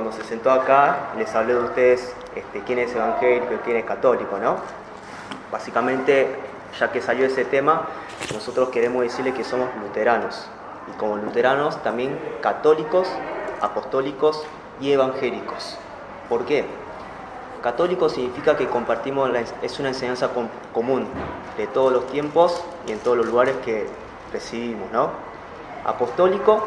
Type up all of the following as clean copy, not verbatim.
cuando se sentó acá les hablé de ustedes quién es evangélico y quién es católico, ¿no? Básicamente, ya que salió ese tema, nosotros queremos decirle que somos luteranos. Y como luteranos, también católicos, apostólicos y evangélicos. ¿Por qué? Católico significa que compartimos, es una enseñanza común de todos los tiempos y en todos los lugares que recibimos, ¿no? Apostólico,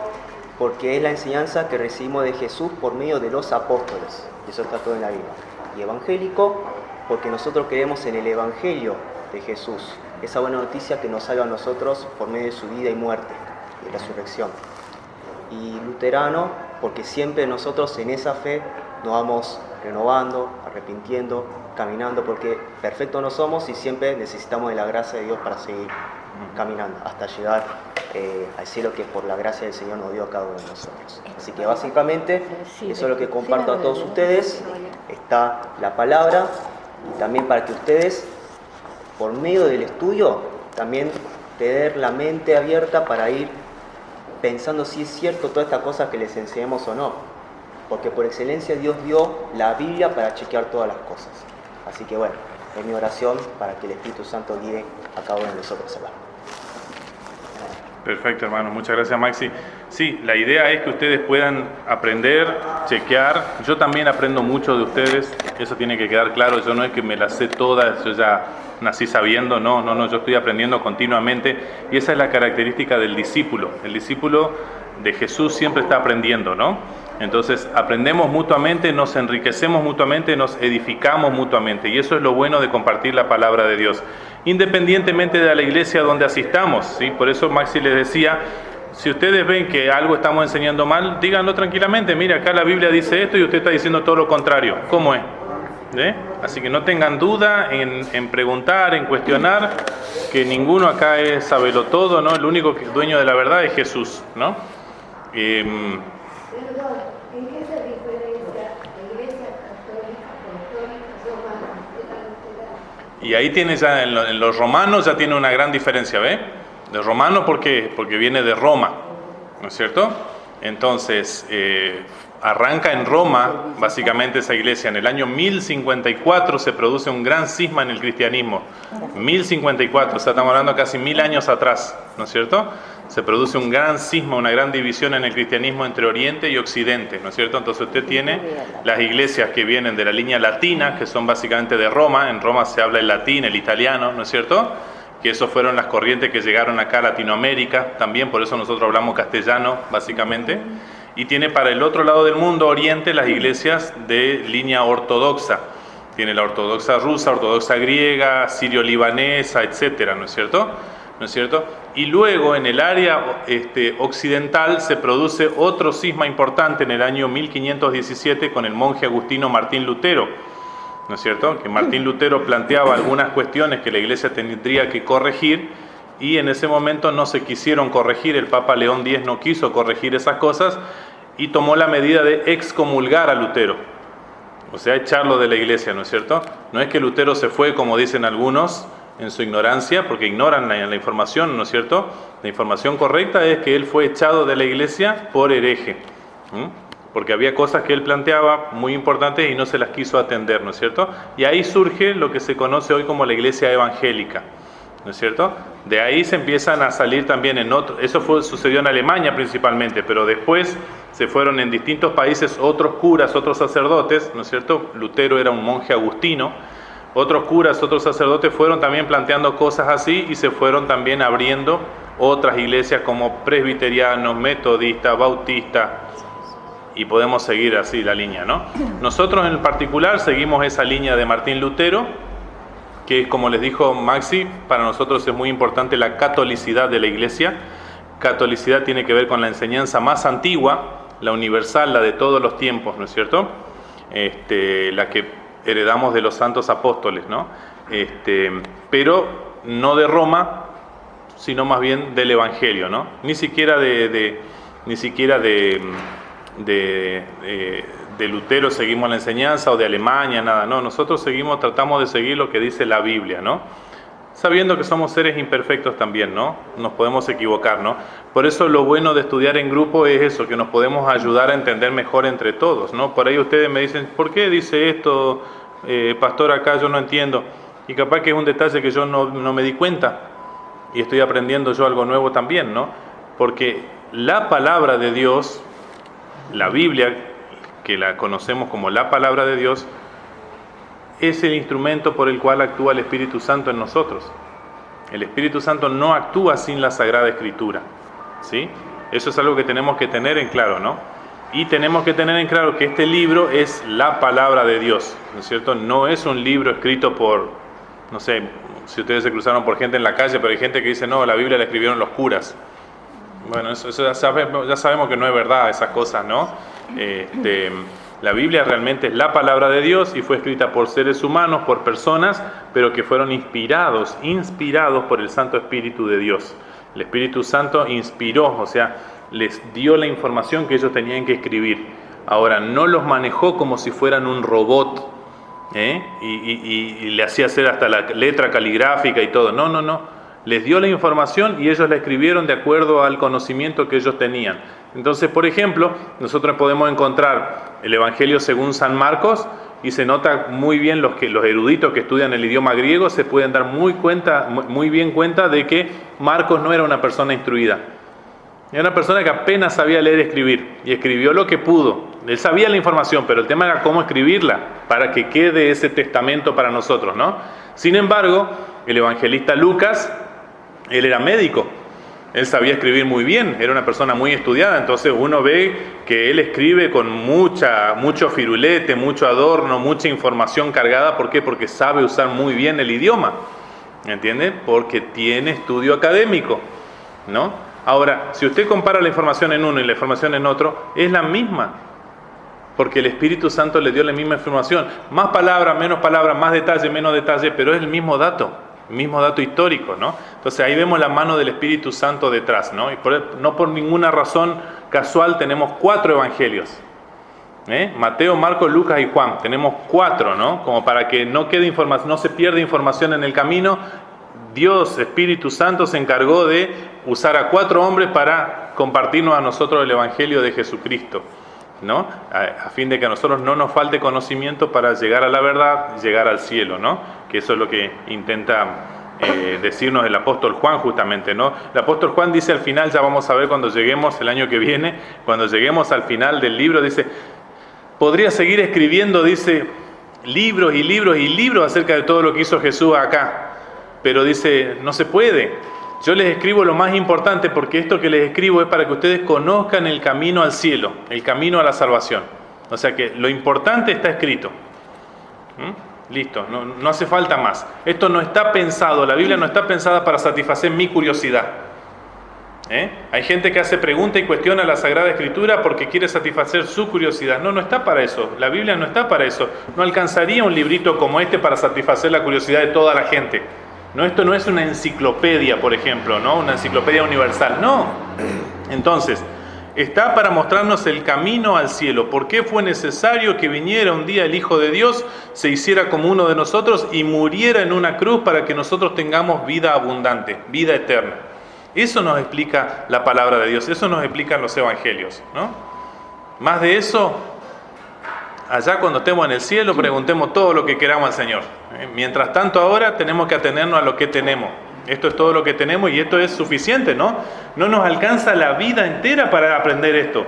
porque es la enseñanza que recibimos de Jesús por medio de los apóstoles. Eso está todo en la Biblia. Y evangélico, porque nosotros creemos en el Evangelio de Jesús, esa buena noticia que nos salva a nosotros por medio de su vida y muerte y resurrección. Y luterano, porque siempre nosotros en esa fe nos vamos renovando, arrepintiendo, caminando, porque perfectos no somos y siempre necesitamos de la gracia de Dios para seguir caminando hasta llegar al cielo que por la gracia del Señor nos dio a cada uno de nosotros. Así que básicamente eso es lo que comparto a todos ustedes. Está la palabra y también para que ustedes, por medio del estudio, también tener la mente abierta para ir pensando si es cierto todas estas cosas que les enseñamos o no. Porque por excelencia Dios dio la Biblia para chequear todas las cosas. Así que bueno, es mi oración para que el Espíritu Santo guíe a cada uno de nosotros acá. Perfecto, hermano. Muchas gracias, Maxi. Sí, la idea es que ustedes puedan aprender, chequear. Yo también aprendo mucho de ustedes. Eso tiene que quedar claro. Yo no es que me las sé todas, yo ya nací sabiendo. No. Yo estoy aprendiendo continuamente. Y esa es la característica del discípulo. El discípulo de Jesús siempre está aprendiendo, ¿no? Entonces, aprendemos mutuamente, nos enriquecemos mutuamente, nos edificamos mutuamente. Y eso es lo bueno de compartir la palabra de Dios, independientemente de la iglesia donde asistamos, ¿sí? Por eso Maxi les decía, si ustedes ven que algo estamos enseñando mal, díganlo tranquilamente. Mira, acá la Biblia dice esto y usted está diciendo todo lo contrario. ¿Cómo es? Así que no tengan duda en preguntar, en cuestionar, que ninguno acá es sabelotodo, ¿no? El único dueño de la verdad es Jesús, ¿no? Perdón, ¿en qué se diferencia la iglesia católica, apostólica, romana? Y ahí tiene ya, en los romanos ya tiene una gran diferencia, ¿ve? De romano, ¿por qué? Porque viene de Roma, ¿no es cierto? Entonces, arranca en Roma, básicamente esa iglesia. En el año 1054 se produce un gran cisma en el cristianismo. 1054, o sea, estamos hablando casi 1000 años atrás, ¿no es cierto? Se produce un gran cisma, una gran división en el cristianismo entre Oriente y Occidente, ¿no es cierto? Entonces usted tiene las iglesias que vienen de la línea latina, que son básicamente de Roma. En Roma se habla el latín, el italiano, ¿no es cierto? Que esos fueron las corrientes que llegaron acá a Latinoamérica también, por eso nosotros hablamos castellano, básicamente. Y tiene para el otro lado del mundo, Oriente, las iglesias de línea ortodoxa. Tiene la ortodoxa rusa, ortodoxa griega, sirio-libanesa, etcétera, ¿no es cierto? ¿No es cierto? Y luego en el área occidental se produce otro cisma importante en el año 1517 con el monje agustino Martín Lutero, ¿no es cierto? Que Martín Lutero planteaba algunas cuestiones que la iglesia tendría que corregir y en ese momento no se quisieron corregir, el Papa León X no quiso corregir esas cosas y tomó la medida de excomulgar a Lutero, o sea, echarlo de la iglesia, ¿no es cierto? No es que Lutero se fue, como dicen algunos, en su ignorancia, porque ignoran la información, ¿no es cierto? La información correcta es que él fue echado de la iglesia por hereje, porque había cosas que él planteaba muy importantes y no se las quiso atender, ¿no es cierto? Y ahí surge lo que se conoce hoy como la iglesia evangélica, ¿no es cierto? De ahí se empiezan a salir también en otros, sucedió en Alemania principalmente, pero después se fueron en distintos países otros curas, otros sacerdotes, ¿no es cierto? Lutero era un monje agustino. Otros curas, otros sacerdotes fueron también planteando cosas así y se fueron también abriendo otras iglesias como presbiterianos, metodistas, bautistas, y podemos seguir así la línea, ¿no? Nosotros en particular seguimos esa línea de Martín Lutero, que como les dijo Maxi, para nosotros es muy importante la catolicidad de la iglesia. Catolicidad tiene que ver con la enseñanza más antigua, la universal, la de todos los tiempos, ¿no es cierto? La que heredamos de los santos apóstoles, ¿no? Pero no de Roma, sino más bien del Evangelio, ¿no? Ni siquiera de Lutero seguimos la enseñanza, o de Alemania, nada, no. Nosotros tratamos de seguir lo que dice la Biblia, ¿no? sabiendo que somos seres imperfectos también, ¿no? Nos podemos equivocar, ¿no? Por eso lo bueno de estudiar en grupo es eso, que nos podemos ayudar a entender mejor entre todos, ¿no? Por ahí ustedes me dicen, ¿por qué dice esto, pastor, acá yo no entiendo? Y capaz que es un detalle que yo no me di cuenta y estoy aprendiendo yo algo nuevo también, ¿no? Porque la palabra de Dios, la Biblia, que la conocemos como la palabra de Dios, es el instrumento por el cual actúa el Espíritu Santo en nosotros. El Espíritu Santo no actúa sin la Sagrada Escritura, ¿sí? Eso es algo que tenemos que tener en claro, ¿no? Y tenemos que tener en claro que este libro es la palabra de Dios, ¿no es cierto? No es un libro escrito por, no sé, si ustedes se cruzaron por gente en la calle, pero hay gente que dice, no, la Biblia la escribieron los curas. Bueno, eso ya sabemos que no es verdad esas cosas, ¿no? La Biblia realmente es la palabra de Dios y fue escrita por seres humanos, por personas, pero que fueron inspirados por el Santo Espíritu de Dios. El Espíritu Santo inspiró, o sea, les dio la información que ellos tenían que escribir. Ahora, no los manejó como si fueran un robot, y le hacía hacer hasta la letra caligráfica y todo. No. Les dio la información y ellos la escribieron de acuerdo al conocimiento que ellos tenían. Entonces, por ejemplo, nosotros podemos encontrar el Evangelio según San Marcos y se nota muy bien los eruditos que estudian el idioma griego se pueden dar muy bien cuenta de que Marcos no era una persona instruida. Era una persona que apenas sabía leer y escribir y escribió lo que pudo. Él sabía la información, pero el tema era cómo escribirla para que quede ese testamento para nosotros, ¿no? Sin embargo, el evangelista Lucas, él era médico. Él sabía escribir muy bien, era una persona muy estudiada, entonces uno ve que él escribe con mucho firulete, mucho adorno, mucha información cargada. ¿Por qué? Porque sabe usar muy bien el idioma, ¿entiende? Porque tiene estudio académico, ¿no? Ahora, si usted compara la información en uno y la información en otro, es la misma, porque el Espíritu Santo le dio la misma información, más palabras, menos palabras, más detalle, menos detalle, pero es el mismo dato histórico, ¿no? Entonces ahí vemos la mano del Espíritu Santo detrás, ¿no? Y no por ninguna razón casual tenemos 4 evangelios, Mateo, Marcos, Lucas y Juan. Tenemos 4, ¿no? Como para que no quede información, no se pierda información en el camino. Dios, Espíritu Santo, se encargó de usar a 4 hombres para compartirnos a nosotros el evangelio de Jesucristo, ¿no? A fin de que a nosotros no nos falte conocimiento para llegar a la verdad, llegar al cielo, ¿no? Que eso es lo que intenta decirnos el apóstol Juan justamente, ¿no? El apóstol Juan dice al final, ya vamos a ver cuando lleguemos el año que viene, cuando lleguemos al final del libro, dice, podría seguir escribiendo, dice, libros y libros y libros acerca de todo lo que hizo Jesús acá, pero dice, no se puede. Yo les escribo lo más importante porque esto que les escribo es para que ustedes conozcan el camino al cielo, el camino a la salvación. O sea que lo importante está escrito. Listo, no hace falta más. Esto no está pensado, la Biblia no está pensada para satisfacer mi curiosidad. Hay gente que hace preguntas y cuestiona la Sagrada Escritura porque quiere satisfacer su curiosidad. No está para eso. La Biblia no está para eso. No alcanzaría un librito como este para satisfacer la curiosidad de toda la gente. No, esto no es una enciclopedia, por ejemplo, ¿no? Una enciclopedia universal. No. Entonces, está para mostrarnos el camino al cielo. ¿Por qué fue necesario que viniera un día el Hijo de Dios, se hiciera como uno de nosotros y muriera en una cruz para que nosotros tengamos vida abundante, vida eterna? Eso nos explica la palabra de Dios, eso nos explican los evangelios, ¿no? Más de eso, allá cuando estemos en el cielo, preguntemos todo lo que queramos al Señor. Mientras tanto, ahora tenemos que atenernos a lo que tenemos. Esto es todo lo que tenemos y esto es suficiente, ¿no? No nos alcanza la vida entera para aprender esto.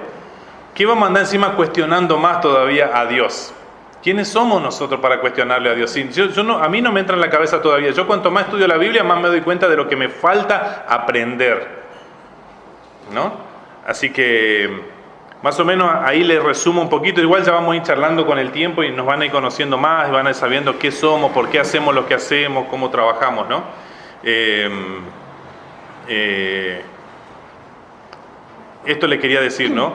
¿Qué vamos a andar encima cuestionando más todavía a Dios? ¿Quiénes somos nosotros para cuestionarle a Dios? A mí no me entra en la cabeza todavía. Yo cuanto más estudio la Biblia, más me doy cuenta de lo que me falta aprender, ¿no? Así que más o menos ahí les resumo un poquito. Igual ya vamos a ir charlando con el tiempo y nos van a ir conociendo más, y van a ir sabiendo qué somos, por qué hacemos lo que hacemos, cómo trabajamos, ¿no? Esto le quería decir, ¿no?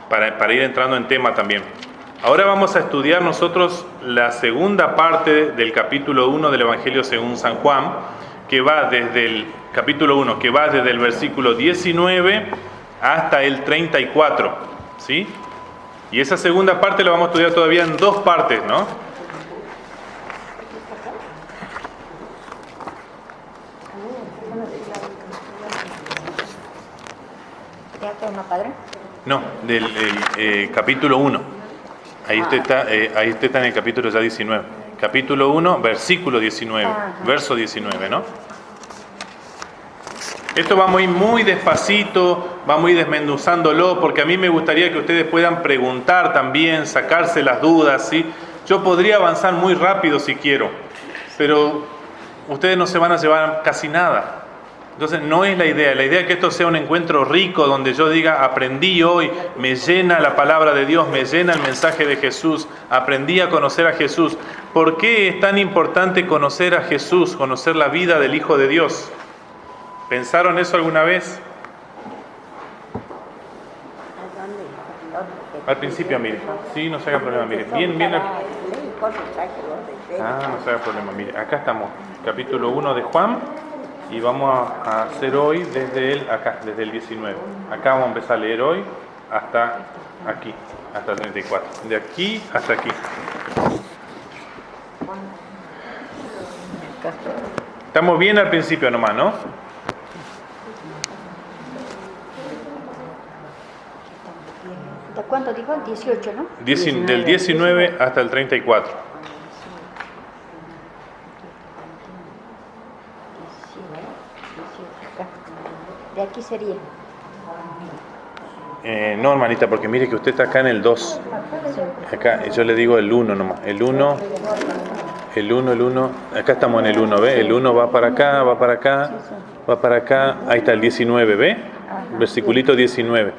Para ir entrando en tema también. Ahora vamos a estudiar nosotros la segunda parte del capítulo 1 del Evangelio según San Juan, que va desde el capítulo 1, que va desde el versículo 19 hasta el 34, ¿sí? Y esa segunda parte la vamos a estudiar todavía en 2 partes, ¿no? ¿Es una padre? No, del capítulo 1. Ahí usted está en el capítulo ya 19. Capítulo 1, versículo 19. Verso 19, ¿no? Esto vamos a ir muy despacito, vamos a ir desmenuzándolo, porque a mí me gustaría que ustedes puedan preguntar también, sacarse las dudas, ¿sí? Yo podría avanzar muy rápido si quiero, pero ustedes no se van a llevar casi nada. Entonces no es la idea es que esto sea un encuentro rico, donde yo diga, aprendí hoy, me llena la palabra de Dios, me llena el mensaje de Jesús, aprendí a conocer a Jesús. ¿Por qué es tan importante conocer a Jesús, conocer la vida del Hijo de Dios? ¿Pensaron eso alguna vez? Al principio, mire. Sí, no se haga problema, mire. Bien. No se haga problema, mire. Acá estamos, capítulo 1 de Juan, y vamos a hacer hoy desde el 19. Acá vamos a empezar a leer hoy hasta aquí, hasta el 34. De aquí hasta aquí. Estamos bien al principio nomás, ¿no? ¿De cuánto dijo? 18, ¿no? Del 19 hasta el 34. De aquí sería. No, hermanita, porque mire que usted está acá en el 2. Acá, yo le digo el 1 nomás. El 1. Acá estamos en el 1, ¿ve? El 1 va para acá, va para acá, va para acá. Ahí está el 19, ¿ve? Versiculito 19.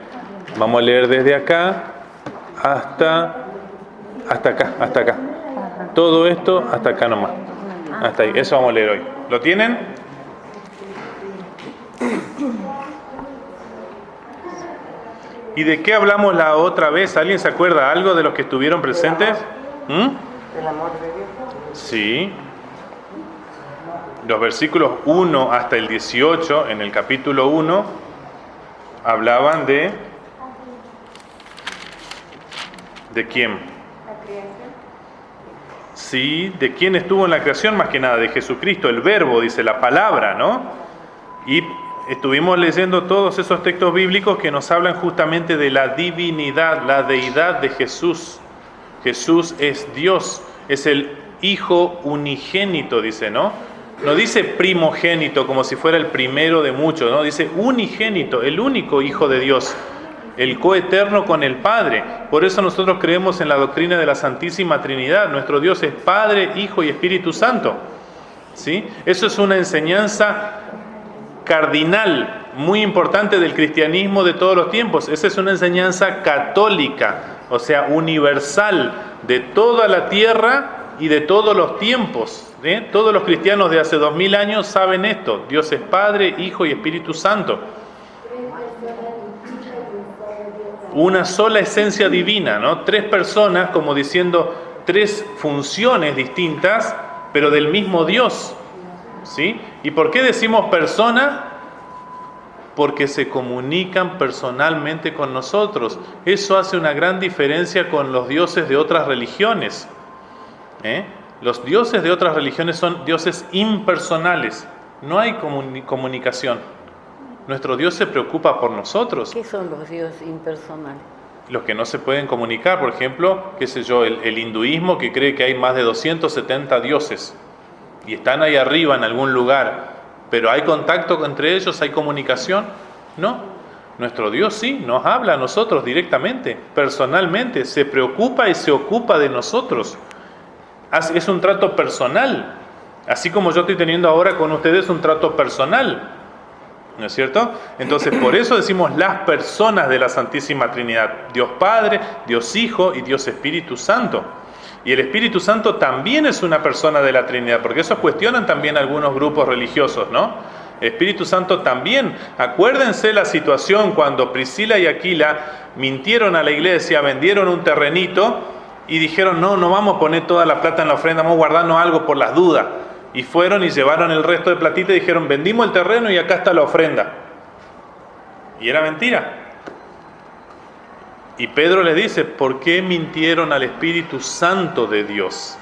Vamos a leer desde acá hasta acá. Todo esto hasta acá nomás. Hasta ahí. Eso vamos a leer hoy. ¿Lo tienen? ¿Y de qué hablamos la otra vez? ¿Alguien se acuerda algo de los que estuvieron presentes? ¿Del amor de Dios? Sí. Los versículos 1 hasta el 18 en el capítulo 1 hablaban ¿de quién? La creación. Sí, de quién estuvo en la creación, más que nada, de Jesucristo, el verbo, dice la palabra, ¿no? Y estuvimos leyendo todos esos textos bíblicos que nos hablan justamente de la divinidad, la deidad de Jesús. Jesús es Dios, es el Hijo unigénito, dice, ¿no? No dice primogénito como si fuera el primero de muchos, ¿no? Dice unigénito, el único Hijo de Dios, el coeterno con el Padre. Por eso nosotros creemos en la doctrina de la Santísima Trinidad. Nuestro Dios es Padre, Hijo y Espíritu Santo, ¿sí? Eso es una enseñanza cardinal, muy importante del cristianismo de todos los tiempos. Esa es una enseñanza católica, o sea, universal, de toda la tierra y de todos los tiempos. Todos los cristianos de hace 2000 años saben esto: Dios es Padre, Hijo y Espíritu Santo. Una sola esencia divina, ¿no? Tres personas, como diciendo tres funciones distintas, pero del mismo Dios, ¿sí? ¿Y por qué decimos persona? Porque se comunican personalmente con nosotros. Eso hace una gran diferencia con los dioses de otras religiones. Los dioses de otras religiones son dioses impersonales. No hay comunicación. Nuestro Dios se preocupa por nosotros. ¿Qué son los dioses impersonales? Los que no se pueden comunicar, por ejemplo, qué sé yo, el hinduismo, que cree que hay más de 270 dioses y están ahí arriba en algún lugar, pero ¿hay contacto entre ellos? ¿Hay comunicación? No. Nuestro Dios sí, nos habla a nosotros directamente, personalmente, se preocupa y se ocupa de nosotros. Es un trato personal, así como yo estoy teniendo ahora con ustedes un trato personal, ¿no es cierto? Entonces, por eso decimos las personas de la Santísima Trinidad: Dios Padre, Dios Hijo y Dios Espíritu Santo. Y el Espíritu Santo también es una persona de la Trinidad, porque eso cuestionan también algunos grupos religiosos, ¿no? El Espíritu Santo también. Acuérdense la situación cuando Priscila y Aquila mintieron a la iglesia, vendieron un terrenito y dijeron: no vamos a poner toda la plata en la ofrenda, vamos a guardarnos algo por las dudas. Y fueron y llevaron el resto de platita y dijeron: vendimos el terreno y acá está la ofrenda. Y era mentira. Y Pedro les dice: ¿por qué mintieron al Espíritu Santo de Dios?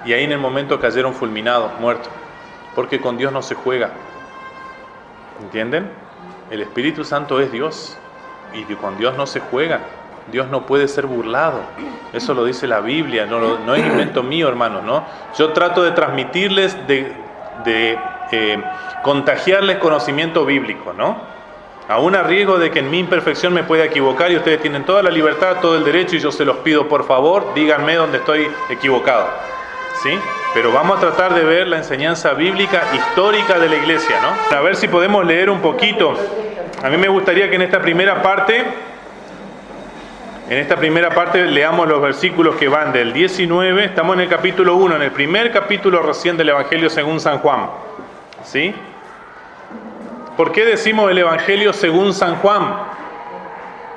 Y ahí en el momento cayeron fulminados, muertos. Porque con Dios no se juega. ¿Entienden? El Espíritu Santo es Dios. Y que con Dios no se juega. Dios no puede ser burlado. Eso lo dice la Biblia. No es invento mío, hermanos, ¿no? Yo trato de transmitirles, de contagiarles conocimiento bíblico, ¿no? Aún a riesgo de que en mi imperfección me pueda equivocar, y ustedes tienen toda la libertad, todo el derecho, y yo se los pido, por favor, díganme dónde estoy equivocado, ¿sí? Pero vamos a tratar de ver la enseñanza bíblica histórica de la iglesia, ¿no? A ver si podemos leer un poquito. A mí me gustaría que en esta primera parte leamos los versículos que van del 19, estamos en el capítulo 1, en el primer capítulo recién del Evangelio según San Juan, ¿sí? ¿Por qué decimos el Evangelio según San Juan?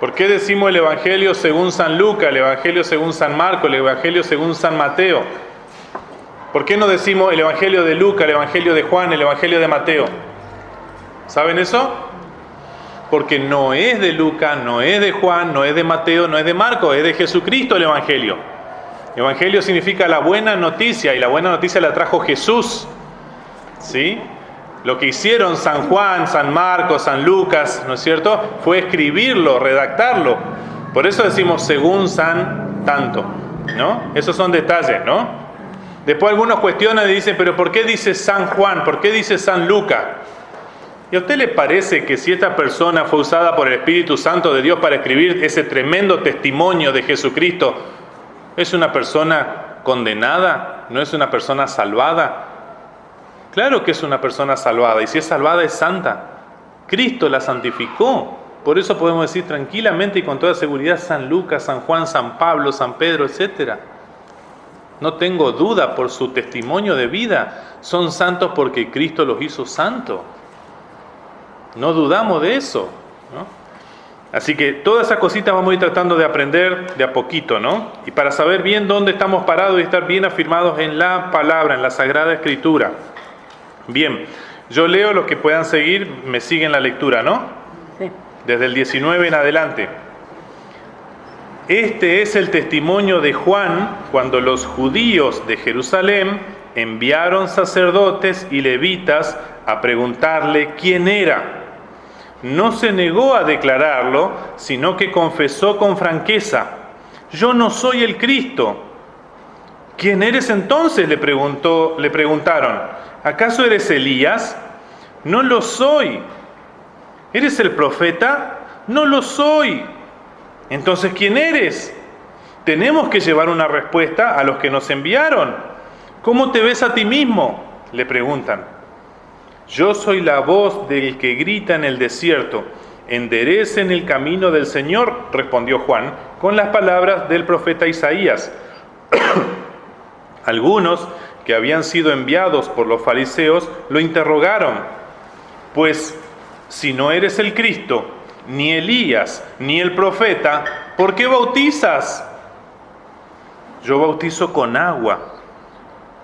¿Por qué decimos el Evangelio según San Lucas, el Evangelio según San Marcos, el Evangelio según San Mateo? ¿Por qué no decimos el Evangelio de Lucas, el Evangelio de Juan, el Evangelio de Mateo? ¿Saben eso? Porque no es de Lucas, no es de Juan, no es de Mateo, no es de Marcos, es de Jesucristo el Evangelio. Evangelio significa la buena noticia, y la buena noticia la trajo Jesús, ¿sí? Lo que hicieron San Juan, San Marcos, San Lucas, ¿no es cierto?, fue escribirlo, redactarlo. Por eso decimos según San tanto, ¿no? Esos son detalles, ¿no? Después algunos cuestionan y dicen, pero ¿por qué dice San Juan? ¿Por qué dice San Lucas? ¿Y a usted le parece que si esta persona fue usada por el Espíritu Santo de Dios para escribir ese tremendo testimonio de Jesucristo, es una persona condenada? ¿No es una persona salvada? Claro que es una persona salvada, y si es salvada es santa. Cristo la santificó. Por eso podemos decir tranquilamente y con toda seguridad San Lucas, San Juan, San Pablo, San Pedro, etc. No tengo duda por su testimonio de vida. Son santos porque Cristo los hizo santos. No dudamos de eso, ¿no? Así que todas esas cositas vamos a ir tratando de aprender de a poquito, ¿no? Y para saber bien dónde estamos parados y estar bien afirmados en la palabra, en la Sagrada Escritura. Bien, yo leo, los que puedan seguir, me siguen la lectura, ¿no? Sí. Desde el 19 en adelante. Este es el testimonio de Juan cuando los judíos de Jerusalén enviaron sacerdotes y levitas a preguntarle quién era. No se negó a declararlo, sino que confesó con franqueza: yo no soy el Cristo. ¿Quién eres entonces?, le preguntaron. ¿Acaso eres Elías? No lo soy. ¿Eres el profeta? No lo soy. Entonces, ¿quién eres? Tenemos que llevar una respuesta a los que nos enviaron. ¿Cómo te ves a ti mismo?, le preguntan. Yo soy la voz del que grita en el desierto: enderecen el camino del Señor, respondió Juan, con las palabras del profeta Isaías. Algunos que habían sido enviados por los fariseos lo interrogaron: pues si no eres el Cristo, ni Elías, ni el profeta, ¿por qué bautizas? Yo bautizo con agua,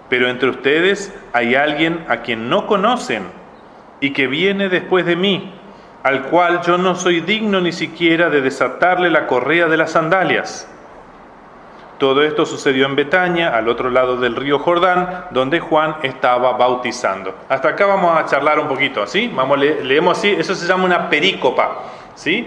pero entre ustedes hay alguien a quien no conocen y que viene después de mí, al cual yo no soy digno ni siquiera de desatarle la correa de las sandalias. Todo esto sucedió en Betania, al otro lado del río Jordán, donde Juan estaba bautizando. Hasta acá vamos a charlar un poquito, ¿sí? Leemos así, eso se llama una perícopa, ¿sí?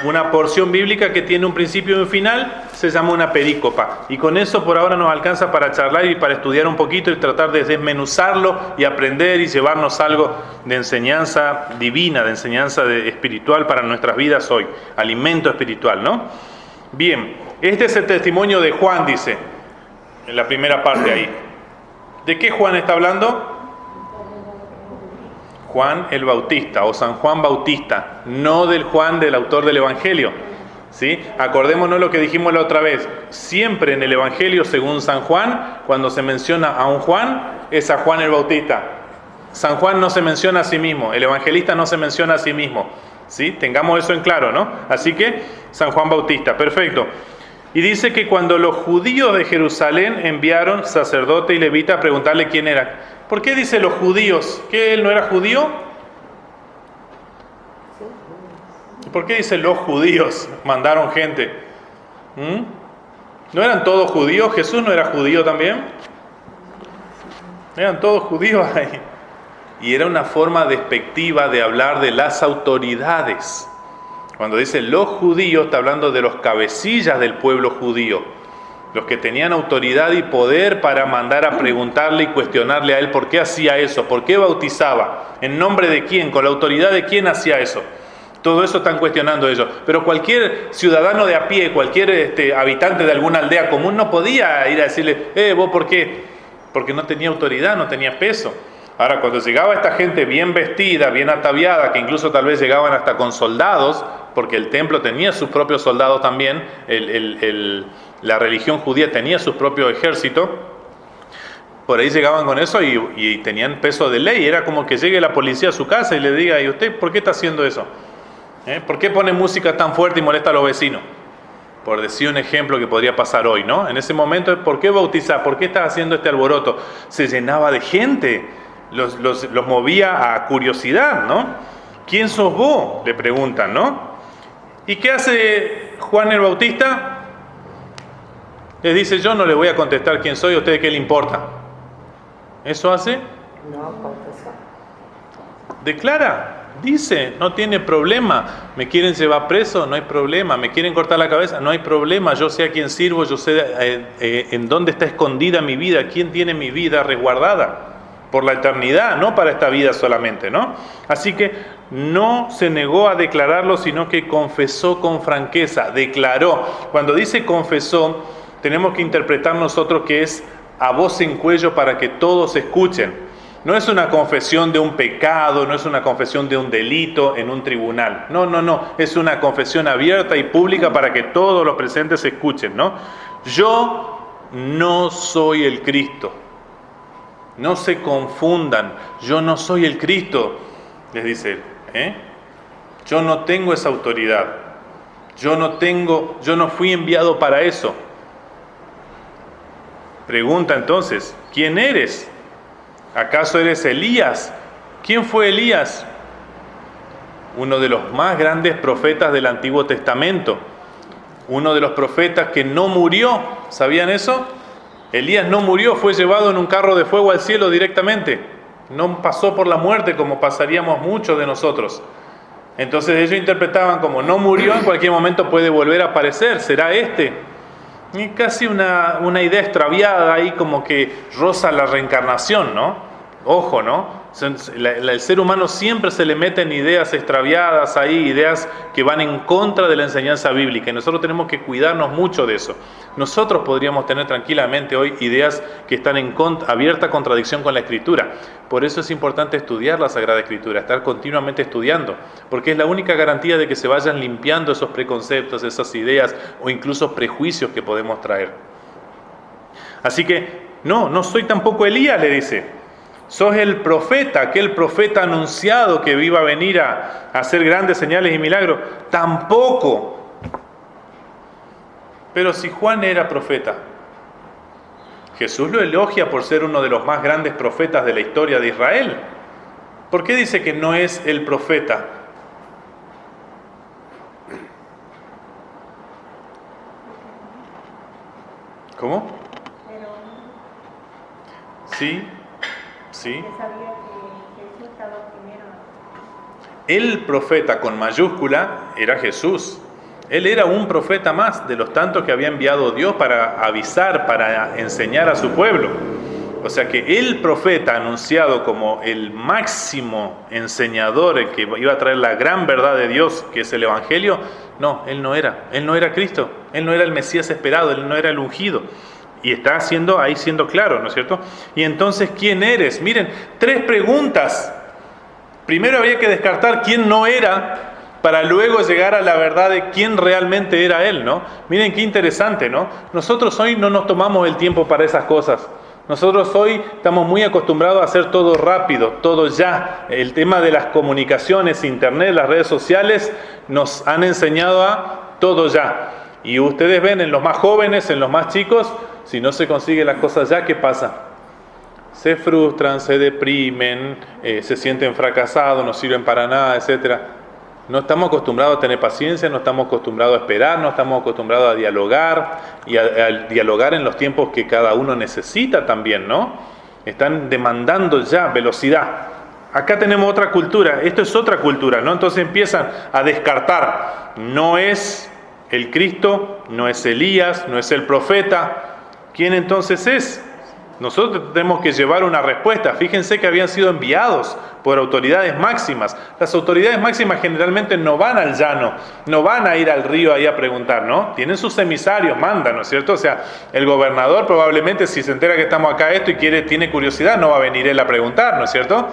Una porción bíblica que tiene un principio y un final, se llama una perícopa. Y con eso por ahora nos alcanza para charlar y para estudiar un poquito y tratar de desmenuzarlo y aprender y llevarnos algo de enseñanza divina, de enseñanza espiritual para nuestras vidas hoy. Alimento espiritual, ¿no? Bien. Este es el testimonio de Juan, dice, en la primera parte ahí. ¿De qué Juan está hablando? Juan el Bautista, o San Juan Bautista, no del Juan del autor del Evangelio, ¿sí? Acordémonos lo que dijimos la otra vez. Siempre en el Evangelio según San Juan, cuando se menciona a un Juan, es a Juan el Bautista. San Juan no se menciona a sí mismo, el evangelista no se menciona a sí mismo, ¿sí? Tengamos eso en claro, ¿no? Así que San Juan Bautista, perfecto. Y dice que cuando los judíos de Jerusalén enviaron sacerdote y levita a preguntarle quién era. ¿Por qué dice los judíos? ¿Que él no era judío? ¿Y por qué dice los judíos mandaron gente? ¿No eran todos judíos? ¿Jesús no era judío también? Eran todos judíos ahí. y era una forma despectiva de hablar de las autoridades. Cuando dice los judíos, está hablando de los cabecillas del pueblo judío, los que tenían autoridad y poder para mandar a preguntarle y cuestionarle a él por qué hacía eso, por qué bautizaba, en nombre de quién, con la autoridad de quién hacía eso. Todo eso están cuestionando ellos. Pero cualquier ciudadano de a pie, cualquier habitante de alguna aldea común no podía ir a decirle, ¿vos por qué? Porque no tenía autoridad, no tenía peso. Ahora, cuando llegaba esta gente bien vestida, bien ataviada, que incluso tal vez llegaban hasta con soldados, porque el templo tenía sus propios soldados también, la religión judía tenía su propio ejército, por ahí llegaban con eso y tenían peso de ley. Era como que llegue la policía a su casa y le diga, ¿y usted por qué está haciendo eso? ¿Por qué pone música tan fuerte y molesta a los vecinos? Por decir un ejemplo que podría pasar hoy, ¿no? En ese momento, ¿por qué bautizar? ¿Por qué estás haciendo este alboroto? Se llenaba de gente, los movía a curiosidad, ¿no? ¿Quién sos vos? Le preguntan, ¿no? ¿Y qué hace Juan el Bautista? Les dice, yo no le voy a contestar quién soy, ¿a ustedes qué le importa? ¿Eso hace? No, confesó. Declara. Dice, no tiene problema. ¿Me quieren llevar preso? No hay problema. ¿Me quieren cortar la cabeza? No hay problema. Yo sé a quién sirvo, yo sé en dónde está escondida mi vida, quién tiene mi vida resguardada por la eternidad, no para esta vida solamente, ¿no? Así que no se negó a declararlo, sino que confesó con franqueza, declaró. Cuando dice confesó, tenemos que interpretar nosotros que es a voz en cuello para que todos escuchen. No es una confesión de un pecado, no es una confesión de un delito en un tribunal. No. Es una confesión abierta y pública para que todos los presentes escuchen, ¿no? Yo no soy el Cristo. No se confundan. Yo no soy el Cristo, les dice él. Yo no tengo esa autoridad. Yo no fui enviado para eso. Pregunta entonces, ¿quién eres? ¿Acaso eres Elías? ¿Quién fue Elías? Uno de los más grandes profetas del Antiguo Testamento. Uno de los profetas que no murió. ¿Sabían eso? Elías no murió, fue llevado en un carro de fuego al cielo directamente. No pasó por la muerte como pasaríamos muchos de nosotros. Entonces ellos interpretaban como no murió, en cualquier momento puede volver a aparecer. ¿Será este? Y casi una idea extraviada ahí, como que roza la reencarnación, ¿no? Ojo, ¿no? El ser humano siempre se le meten ideas extraviadas ahí, ideas que van en contra de la enseñanza bíblica, y nosotros tenemos que cuidarnos mucho de eso. Nosotros podríamos tener tranquilamente hoy ideas que están en abierta contradicción con la Escritura. Por eso es importante estudiar la Sagrada Escritura, estar continuamente estudiando, porque es la única garantía de que se vayan limpiando esos preconceptos, esas ideas o incluso prejuicios que podemos traer. Así que, no soy tampoco Elías, le dice. Sos el profeta, aquel profeta anunciado que iba a venir a hacer grandes señales y milagros. Tampoco. Pero si Juan era profeta, Jesús lo elogia por ser uno de los más grandes profetas de la historia de Israel. ¿Por qué dice que no es el profeta? ¿Cómo? Sí. El profeta con mayúscula era Jesús. Él era un profeta más de los tantos que había enviado Dios para avisar, para enseñar a su pueblo. O sea que el profeta anunciado como el máximo enseñador, el que iba a traer la gran verdad de Dios, que es el Evangelio, no, él no era Cristo, él no era el Mesías esperado, él no era el ungido. Y está siendo claro, ¿no es cierto? Y entonces, ¿quién eres? Miren, 3 preguntas. Primero había que descartar quién no era, para luego llegar a la verdad de quién realmente era él, ¿no? Miren qué interesante, ¿no? Nosotros hoy no nos tomamos el tiempo para esas cosas. Nosotros hoy estamos muy acostumbrados a hacer todo rápido, todo ya. El tema de las comunicaciones, internet, las redes sociales, nos han enseñado a todo ya. Y ustedes ven en los más jóvenes, en los más chicos, si no se consigue las cosas ya, ¿qué pasa? Se frustran, se deprimen, se sienten fracasados, no sirven para nada, etc. No estamos acostumbrados a tener paciencia, no estamos acostumbrados a esperar, no estamos acostumbrados a dialogar y a dialogar en los tiempos que cada uno necesita también, ¿no? Están demandando ya velocidad. acá tenemos otra cultura, esto es otra cultura, ¿no? Entonces empiezan a descartar, no es el Cristo, no es Elías, no es el profeta. ¿Quién entonces es? Nosotros tenemos que llevar una respuesta. Fíjense que habían sido enviados por autoridades máximas. Las autoridades máximas generalmente no van al llano, no van a ir al río ahí a preguntar, ¿no? Tienen sus emisarios, mandan, ¿no es cierto? O sea, el gobernador probablemente si se entera que estamos acá y tiene curiosidad, no va a venir él a preguntar, ¿no es cierto?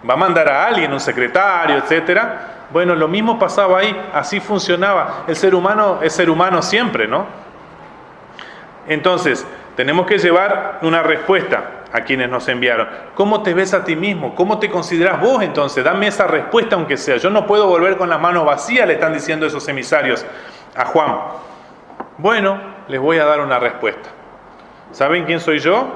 Va a mandar a alguien, un secretario, etcétera. Bueno, lo mismo pasaba ahí, así funcionaba. El ser humano es ser humano siempre, ¿no? Entonces, tenemos que llevar una respuesta a quienes nos enviaron. ¿Cómo te ves a ti mismo? ¿Cómo te consideras vos entonces? Dame esa respuesta aunque sea. Yo no puedo volver con las manos vacías, le están diciendo esos emisarios a Juan. Bueno, les voy a dar una respuesta. ¿Saben quién soy yo?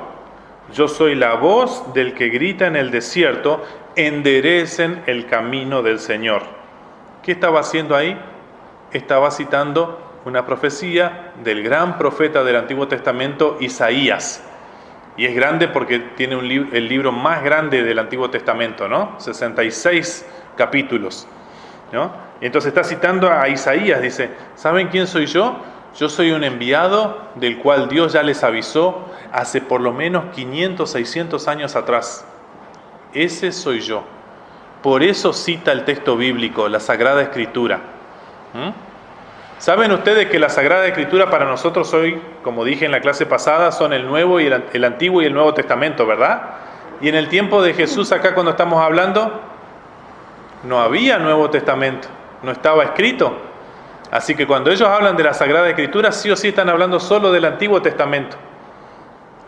Yo soy la voz del que grita en el desierto, enderecen el camino del Señor. ¿Qué estaba haciendo ahí? Estaba citando una profecía del gran profeta del Antiguo Testamento, Isaías. Y es grande porque tiene el libro más grande del Antiguo Testamento, ¿no? 66 capítulos, ¿no? Y entonces está citando a Isaías, dice, ¿saben quién soy yo? Yo soy un enviado del cual Dios ya les avisó hace por lo menos 500, 600 años atrás. Ese soy yo. Por eso cita el texto bíblico, la Sagrada Escritura. ¿Saben ustedes que la Sagrada Escritura para nosotros hoy, como dije en la clase pasada, son el Nuevo y el Antiguo y el Nuevo Testamento, ¿verdad? Y en el tiempo de Jesús, acá cuando estamos hablando, no había Nuevo Testamento, no estaba escrito. Así que cuando ellos hablan de la Sagrada Escritura, sí o sí están hablando solo del Antiguo Testamento.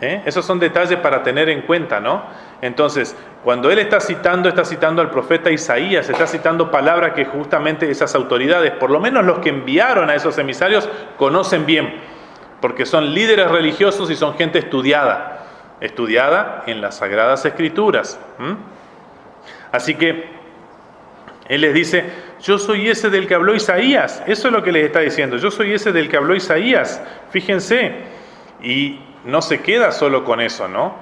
Esos son detalles para tener en cuenta, ¿no? Entonces, cuando él está citando al profeta Isaías, está citando palabras que justamente esas autoridades, por lo menos los que enviaron a esos emisarios, conocen bien, porque son líderes religiosos y son gente estudiada en las Sagradas Escrituras. Así que él les dice, yo soy ese del que habló Isaías. Eso es lo que les está diciendo, yo soy ese del que habló Isaías. Fíjense, y no se queda solo con eso, ¿no?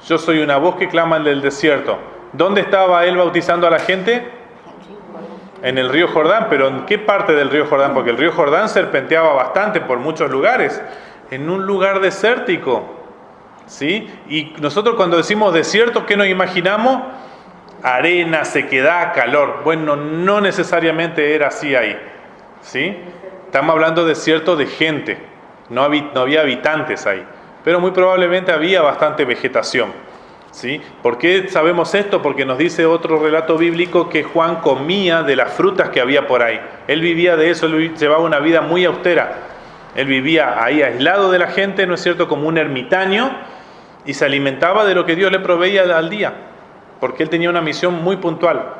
Yo soy una voz que clama en el desierto. ¿Dónde estaba él bautizando a la gente? En el río Jordán. ¿Pero en qué parte del río Jordán? Porque el río Jordán serpenteaba bastante por muchos lugares. En un lugar desértico, ¿sí? Y nosotros cuando decimos desierto, ¿qué nos imaginamos? Arena, sequedad, calor. Bueno, no necesariamente era así ahí, ¿sí? Estamos hablando de desierto de gente. No había habitantes ahí, pero muy probablemente había bastante vegetación, ¿sí? ¿Por qué sabemos esto? Porque nos dice otro relato bíblico que Juan comía de las frutas que había por ahí. Él vivía de eso, él llevaba una vida muy austera. Él vivía ahí aislado de la gente, ¿no es cierto?, como un ermitaño, y se alimentaba de lo que Dios le proveía al día, porque él tenía una misión muy puntual.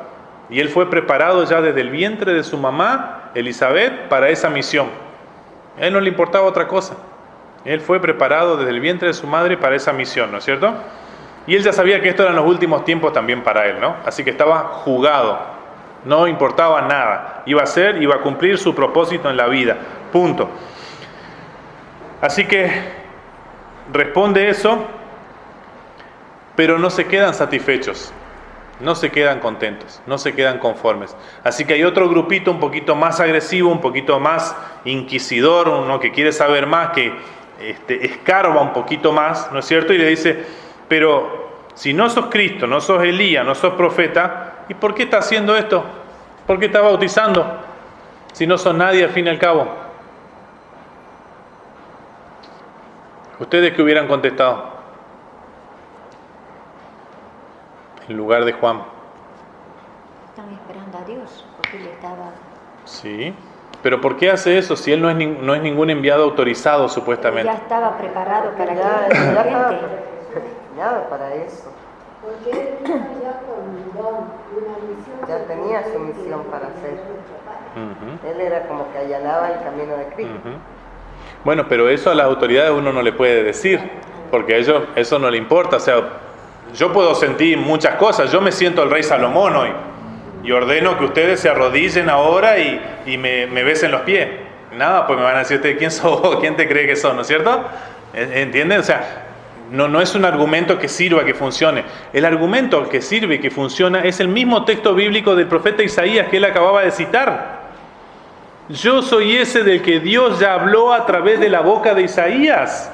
Y él fue preparado ya desde el vientre de su mamá, Elizabeth, para esa misión. A él no le importaba otra cosa. Él fue preparado desde el vientre de su madre para esa misión, ¿no es cierto? Y él ya sabía que esto eran los últimos tiempos también para él, ¿no? Así que estaba jugado. No importaba nada. Iba a cumplir su propósito en la vida. Punto. Así que responde eso, pero no se quedan satisfechos. No se quedan contentos, no se quedan conformes. Así que hay otro grupito un poquito más agresivo, un poquito más inquisidor, uno que quiere saber más, que escarba un poquito más, ¿no es cierto? Y le dice, pero si no sos Cristo, no sos Elías, no sos profeta, ¿y por qué está haciendo esto? ¿Por qué está bautizando? Si no sos nadie al fin y al cabo. ¿Ustedes qué hubieran contestado? En lugar de Juan. Están esperando a Dios, porque él estaba... Sí, pero ¿por qué hace eso si él no es ningún enviado autorizado supuestamente? Ya estaba preparado para Ya que estaba gente... preparado para eso. Porque él vino ya con un don, una misión. Ya tenía su misión para hacer. Uh-huh. Él era como que allanaba el camino de Cristo. Uh-huh. Bueno, pero eso a las autoridades uno no le puede decir, porque a ellos eso no le importa. O sea, yo puedo sentir muchas cosas. Yo me siento el rey Salomón hoy y ordeno que ustedes se arrodillen ahora y me besen los pies. Nada, pues me van a decir, ¿quién sos? ¿Quién te cree que sos? ¿No es cierto? ¿Entienden? O sea, No es un argumento que sirva, que funcione. El argumento que sirve, que funciona, es el mismo texto bíblico del profeta Isaías que él acababa de citar. Yo soy ese del que Dios ya habló a través de la boca de Isaías.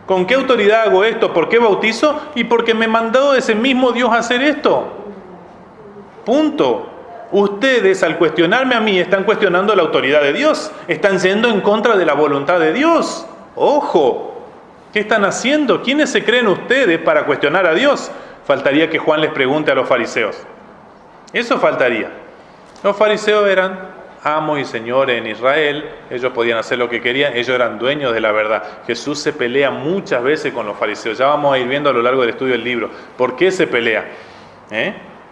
¿Con qué autoridad hago esto? ¿Por qué bautizo? Y porque me mandó ese mismo Dios a hacer esto. Punto. Ustedes, al cuestionarme a mí, están cuestionando la autoridad de Dios. Están yendo en contra de la voluntad de Dios. ¡Ojo! ¿Qué están haciendo? ¿Quiénes se creen ustedes para cuestionar a Dios? Faltaría que Juan les pregunte a los fariseos. Eso faltaría. Los fariseos eran amos y señores en Israel. Ellos podían hacer lo que querían. Ellos eran dueños de la verdad. Jesús se pelea muchas veces con los fariseos. Ya vamos a ir viendo a lo largo del estudio del libro. ¿Por qué se pelea?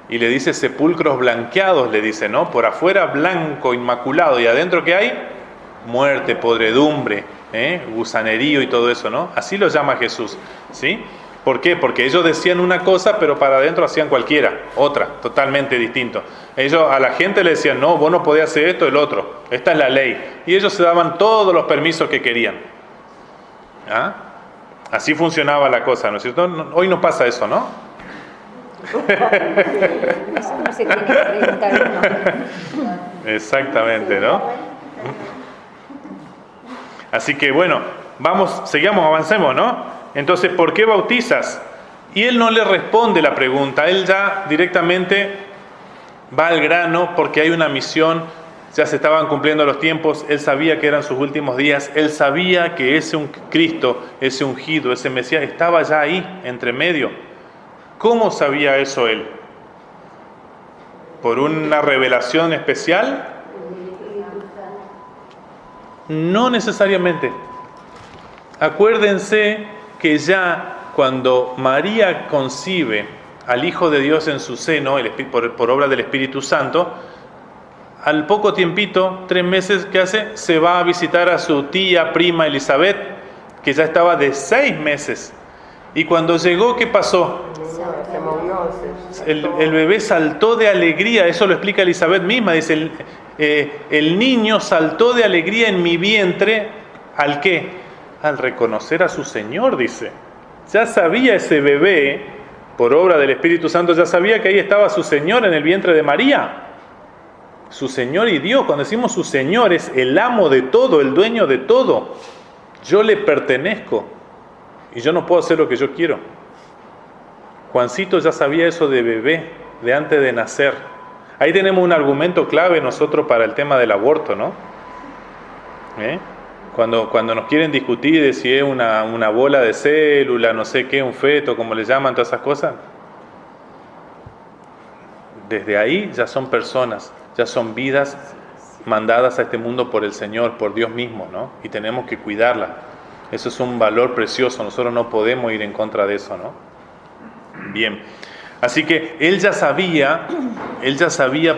Y le dice sepulcros blanqueados, le dice, ¿no? Por afuera blanco, inmaculado. ¿Y adentro qué hay? Muerte, podredumbre, gusanerío y todo eso, ¿no? Así lo llama Jesús, ¿sí? ¿Por qué? Porque ellos decían una cosa, pero para adentro hacían cualquiera, otra, totalmente distinto. Ellos a la gente le decían, no, vos no podés hacer esto, el otro. Esta es la ley. Y ellos se daban todos los permisos que querían. ¿Ah? Así funcionaba la cosa, ¿no es cierto? Hoy no pasa eso, ¿no? Eso no se tiene que preguntar uno. Exactamente, ¿no? Así que bueno, sigamos, avancemos, ¿no? Entonces, ¿por qué bautizas? Y él no le responde la pregunta, él ya directamente va al grano porque hay una misión, ya se estaban cumpliendo los tiempos, él sabía que eran sus últimos días, él sabía que ese Cristo, ese ungido, ese Mesías estaba ya ahí, entre medio. ¿Cómo sabía eso él? ¿Por una revelación especial? No necesariamente. Acuérdense que ya cuando María concibe al Hijo de Dios en su seno, por obra del Espíritu Santo, al poco tiempito, 3 meses, ¿qué hace? Se va a visitar a su tía, prima Elizabeth, que ya estaba de 6 meses. Y cuando llegó, ¿qué pasó? Se movió, El bebé saltó de alegría, eso lo explica Elizabeth misma, dice, el niño saltó de alegría en mi vientre, ¿al qué? Al reconocer a su Señor, dice. Ya sabía ese bebé, por obra del Espíritu Santo, ya sabía que ahí estaba su Señor en el vientre de María. Su Señor y Dios, cuando decimos su Señor, es el amo de todo, el dueño de todo. Yo le pertenezco y yo no puedo hacer lo que yo quiero. Juancito ya sabía eso de bebé, de antes de nacer. Ahí tenemos un argumento clave nosotros para el tema del aborto, ¿no? Cuando nos quieren discutir de si es una bola de célula, no sé qué, un feto, como le llaman, todas esas cosas. Desde ahí ya son personas, ya son vidas mandadas a este mundo por el Señor, por Dios mismo, ¿no? Y tenemos que cuidarlas. Eso es un valor precioso, nosotros no podemos ir en contra de eso, ¿no? Bien, así que él ya sabía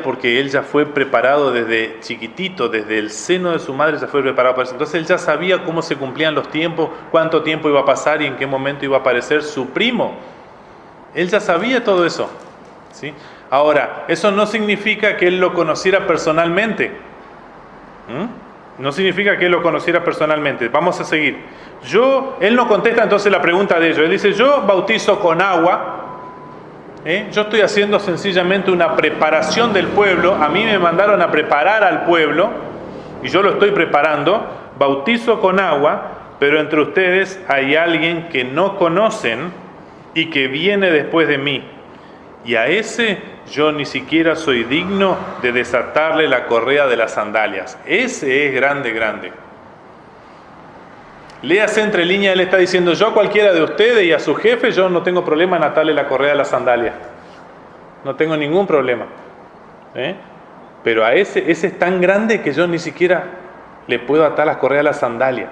porque él ya fue preparado desde chiquitito, desde el seno de su madre ya fue preparado para eso. Entonces él ya sabía cómo se cumplían los tiempos, cuánto tiempo iba a pasar y en qué momento iba a aparecer su primo. Él ya sabía todo eso, ¿sí? Ahora, eso no significa que él lo conociera personalmente. No significa que él lo conociera personalmente. Vamos a seguir. Él no contesta entonces la pregunta de ellos. Él dice, yo bautizo con agua. Yo estoy haciendo sencillamente una preparación del pueblo. A mí me mandaron a preparar al pueblo y yo lo estoy preparando. Bautizo con agua, pero entre ustedes hay alguien que no conocen y que viene después de mí. Y a ese yo ni siquiera soy digno de desatarle la correa de las sandalias. Ese es grande. Léase entre líneas, él está diciendo, yo a cualquiera de ustedes y a su jefe, yo no tengo problema en atarle la correa de las sandalias. No tengo ningún problema. Pero a ese es tan grande que yo ni siquiera le puedo atar las correas de las sandalias.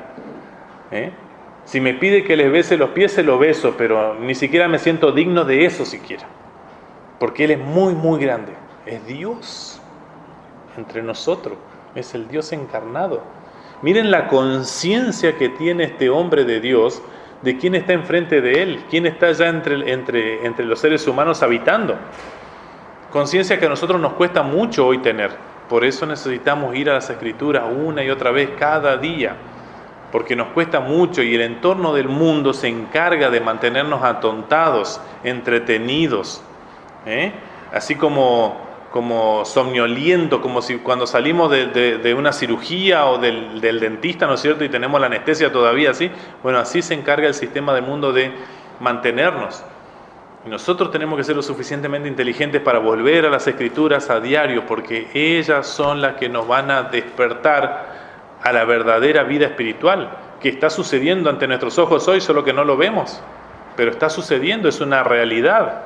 Si me pide que les bese los pies, se los beso, pero ni siquiera me siento digno de eso siquiera. Porque Él es muy grande. Es Dios entre nosotros. Es el Dios encarnado. Miren la conciencia que tiene este hombre de Dios de quién está enfrente de Él, quién está ya entre los seres humanos habitando. Conciencia que a nosotros nos cuesta mucho hoy tener. Por eso necesitamos ir a las Escrituras una y otra vez cada día. porque nos cuesta mucho y el entorno del mundo se encarga de mantenernos atontados, entretenidos, así como somnoliento, como si cuando salimos de una cirugía o del dentista, ¿no es cierto?, y tenemos la anestesia todavía así. Bueno, así se encarga el sistema del mundo de mantenernos. Y nosotros tenemos que ser lo suficientemente inteligentes para volver a las Escrituras a diario, porque ellas son las que nos van a despertar a la verdadera vida espiritual, que está sucediendo ante nuestros ojos hoy, solo que no lo vemos, pero está sucediendo, es una realidad,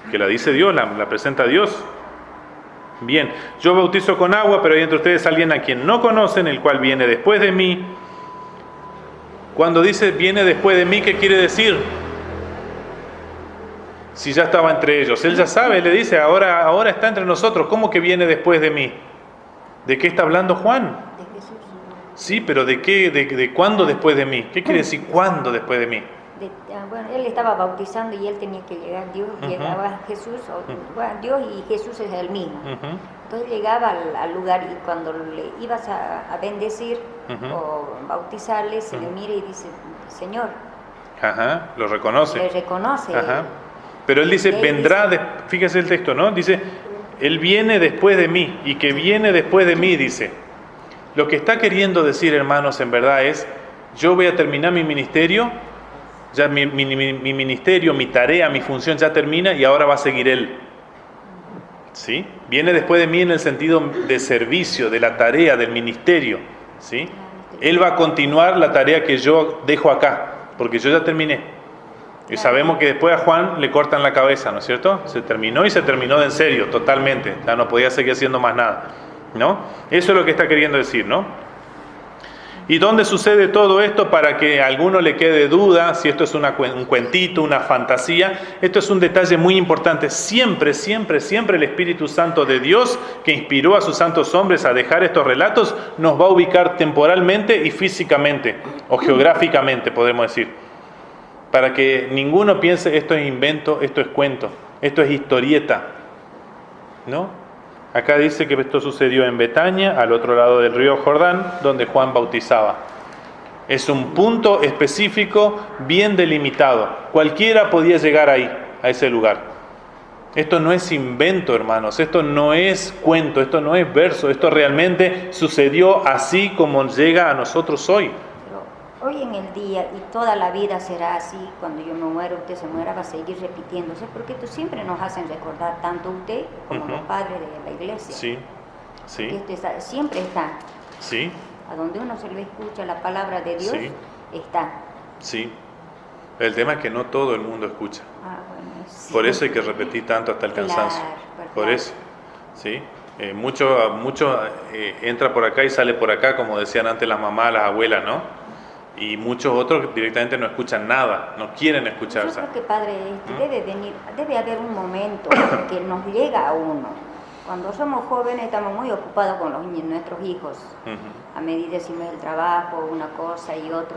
que la dice Dios, la presenta Dios. Bien, yo bautizo con agua, pero hay entre ustedes alguien a quien no conocen, el cual viene después de mí. Cuando dice viene después de mí, ¿qué quiere decir? Si ya estaba entre ellos, él ya sabe, le dice, ahora está entre nosotros. ¿Cómo que viene después de mí? ¿De qué está hablando Juan? De Jesús. Sí, pero ¿de qué? ¿De cuándo después de mí? ¿Qué quiere decir cuándo después de mí? Bueno, él estaba bautizando y él tenía que llegar, Dios llegaba Jesús, Dios y Jesús es el mismo. Entonces llegaba al lugar y cuando le ibas a bendecir o bautizarle, se le mira y dice, Señor. Ajá, lo reconoce. Le reconoce. Ajá. Pero él dice, fíjese el texto, ¿no? Dice, él viene después de mí, y que viene después de mí, dice. Lo que está queriendo decir, hermanos, en verdad es, yo voy a terminar mi ministerio, ya mi ministerio, mi tarea, mi función ya termina y ahora va a seguir él. ¿Sí? Viene después de mí en el sentido de servicio, de la tarea, del ministerio. ¿Sí? Él va a continuar la tarea que yo dejo acá, porque yo ya terminé. Y sabemos que después a Juan le cortan la cabeza, ¿no es cierto? Se terminó y se terminó de en serio, totalmente. Ya no podía seguir haciendo más nada, ¿no? Eso es lo que está queriendo decir, ¿no? ¿Y dónde sucede todo esto? Para que a alguno le quede duda, si esto es un cuentito, una fantasía. Esto es un detalle muy importante. Siempre, siempre, siempre el Espíritu Santo de Dios, que inspiró a sus santos hombres a dejar estos relatos, nos va a ubicar temporalmente y físicamente, o geográficamente, podemos decir. Para que ninguno piense esto es invento, esto es cuento, esto es historieta, ¿no? Acá dice que esto sucedió en Betania, al otro lado del río Jordán, donde Juan bautizaba. Es un punto específico, bien delimitado. Cualquiera podía llegar ahí, a ese lugar. Esto no es invento, hermanos, esto no es cuento, esto no es verso, esto realmente sucedió así como llega a nosotros hoy. Hoy en el día y toda la vida será así, cuando yo me muero, usted se muera, va a seguir repitiéndose, porque esto siempre nos hacen recordar, tanto usted como los padres de la iglesia. Sí, sí. Siempre está. Sí. A donde uno se le escucha la palabra de Dios, sí. Está. Sí. El tema es que no todo el mundo escucha. Bueno, sí. Por eso hay que repetir tanto hasta el cansancio. Claro. Por eso, ¿sí? Mucho entra por acá y sale por acá, como decían antes las mamás, las abuelas, ¿no? Y muchos otros directamente no escuchan nada, no quieren escuchar. Yo creo que, padre, debe haber un momento que nos llega a uno. Cuando somos jóvenes estamos muy ocupados con nuestros hijos. A medida si no es el trabajo, una cosa y otro.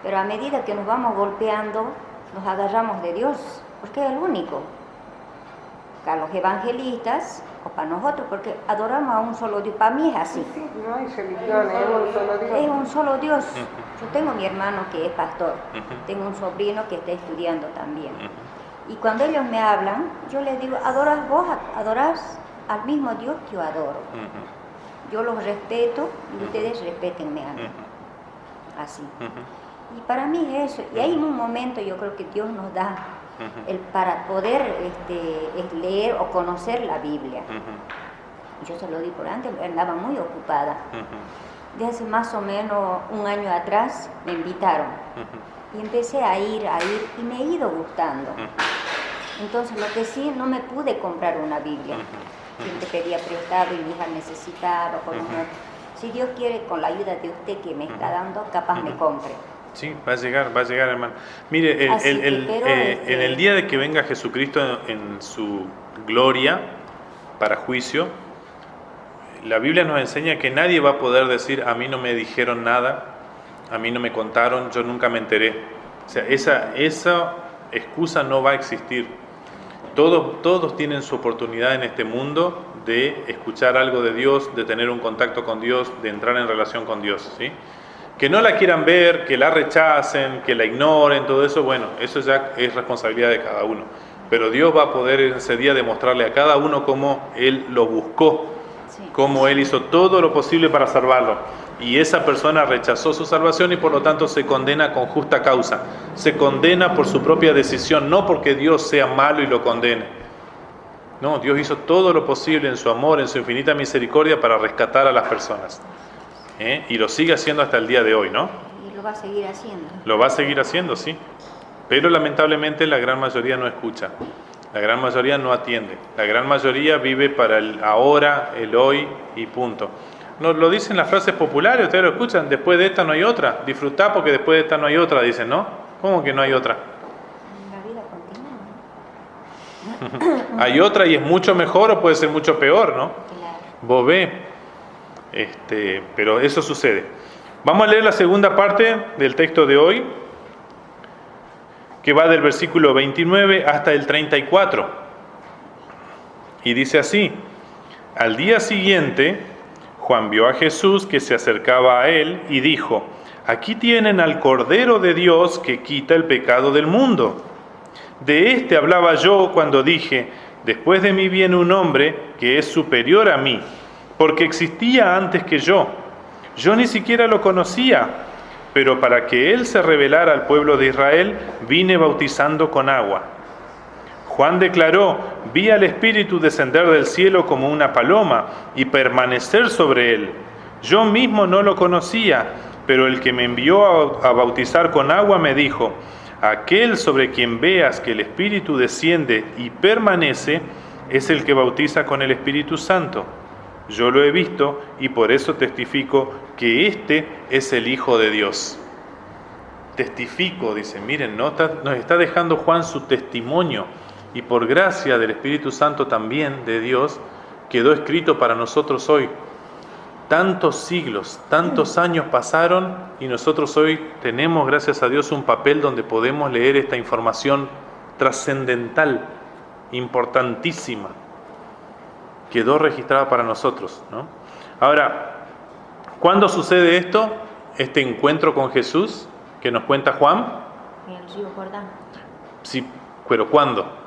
Pero a medida que nos vamos golpeando, nos agarramos de Dios, porque es el único. A los evangelistas, o para nosotros, porque adoramos a un solo Dios. Para mí es así. Sí, no hay religiones, es un solo Dios. Es un solo Dios. Yo tengo mi hermano que es pastor, tengo un sobrino que está estudiando también. Y cuando ellos me hablan, yo les digo, adorás al mismo Dios que yo adoro. Yo los respeto y ustedes respétenme a mí. Así. Y para mí es eso. Y hay un momento, yo creo que Dios nos da para poder leer o conocer la Biblia. Yo se lo di por antes, andaba muy ocupada. De hace más o menos un año atrás me invitaron y empecé a ir y me he ido gustando. Entonces lo que sí, no me pude comprar una Biblia. Siempre pedía prestado y mi hija necesitaba. Si Dios quiere, con la ayuda de usted que me está dando, capaz me compre. Sí, va a llegar, hermano. Mire, en el día de que venga Jesucristo en su gloria para juicio, la Biblia nos enseña que nadie va a poder decir, a mí no me dijeron nada, a mí no me contaron, yo nunca me enteré. O sea, esa excusa no va a existir. Todos tienen su oportunidad en este mundo de escuchar algo de Dios, de tener un contacto con Dios, de entrar en relación con Dios, ¿sí? Que no la quieran ver, que la rechacen, que la ignoren, todo eso, bueno, eso ya es responsabilidad de cada uno. Pero Dios va a poder en ese día demostrarle a cada uno cómo Él lo buscó, cómo Él hizo todo lo posible para salvarlo. Y esa persona rechazó su salvación y por lo tanto se condena con justa causa. Se condena por su propia decisión, no porque Dios sea malo y lo condene. No, Dios hizo todo lo posible en su amor, en su infinita misericordia para rescatar a las personas. Y lo sigue haciendo hasta el día de hoy, ¿no? Y lo va a seguir haciendo. Lo va a seguir haciendo, sí. Pero lamentablemente la gran mayoría no escucha. La gran mayoría no atiende. La gran mayoría vive para el ahora, el hoy y punto. Nos lo dicen las frases populares, ustedes lo escuchan, después de esta no hay otra. Disfrutá porque después de esta no hay otra, dicen, ¿no? ¿Cómo que no hay otra? La vida continúa. Hay otra y es mucho mejor o puede ser mucho peor, ¿no? Claro. Vos ve, pero eso sucede. Vamos a leer la segunda parte del texto de hoy, que va del versículo 29 hasta el 34. Y dice así: al día siguiente, Juan vio a Jesús que se acercaba a él y dijo: aquí tienen al Cordero de Dios que quita el pecado del mundo. De este hablaba yo cuando dije: después de mí viene un hombre que es superior a mí, porque existía antes que yo. Yo ni siquiera lo conocía, pero para que él se revelara al pueblo de Israel, vine bautizando con agua. Juan declaró: vi al Espíritu descender del cielo como una paloma y permanecer sobre él. Yo mismo no lo conocía, pero el que me envió a bautizar con agua me dijo: aquel sobre quien veas que el Espíritu desciende y permanece, es el que bautiza con el Espíritu Santo. Yo lo he visto y por eso testifico que este es el Hijo de Dios. Testifico, dice, miren, nos está dejando Juan su testimonio. Y por gracia del Espíritu Santo también, de Dios, quedó escrito para nosotros hoy. Tantos siglos, tantos años pasaron y nosotros hoy tenemos, gracias a Dios, un papel donde podemos leer esta información trascendental, importantísima. Quedó registrada para nosotros, ¿no? Ahora, ¿cuándo sucede esto? Este encuentro con Jesús que nos cuenta Juan. En el río Jordán. Sí, pero ¿cuándo?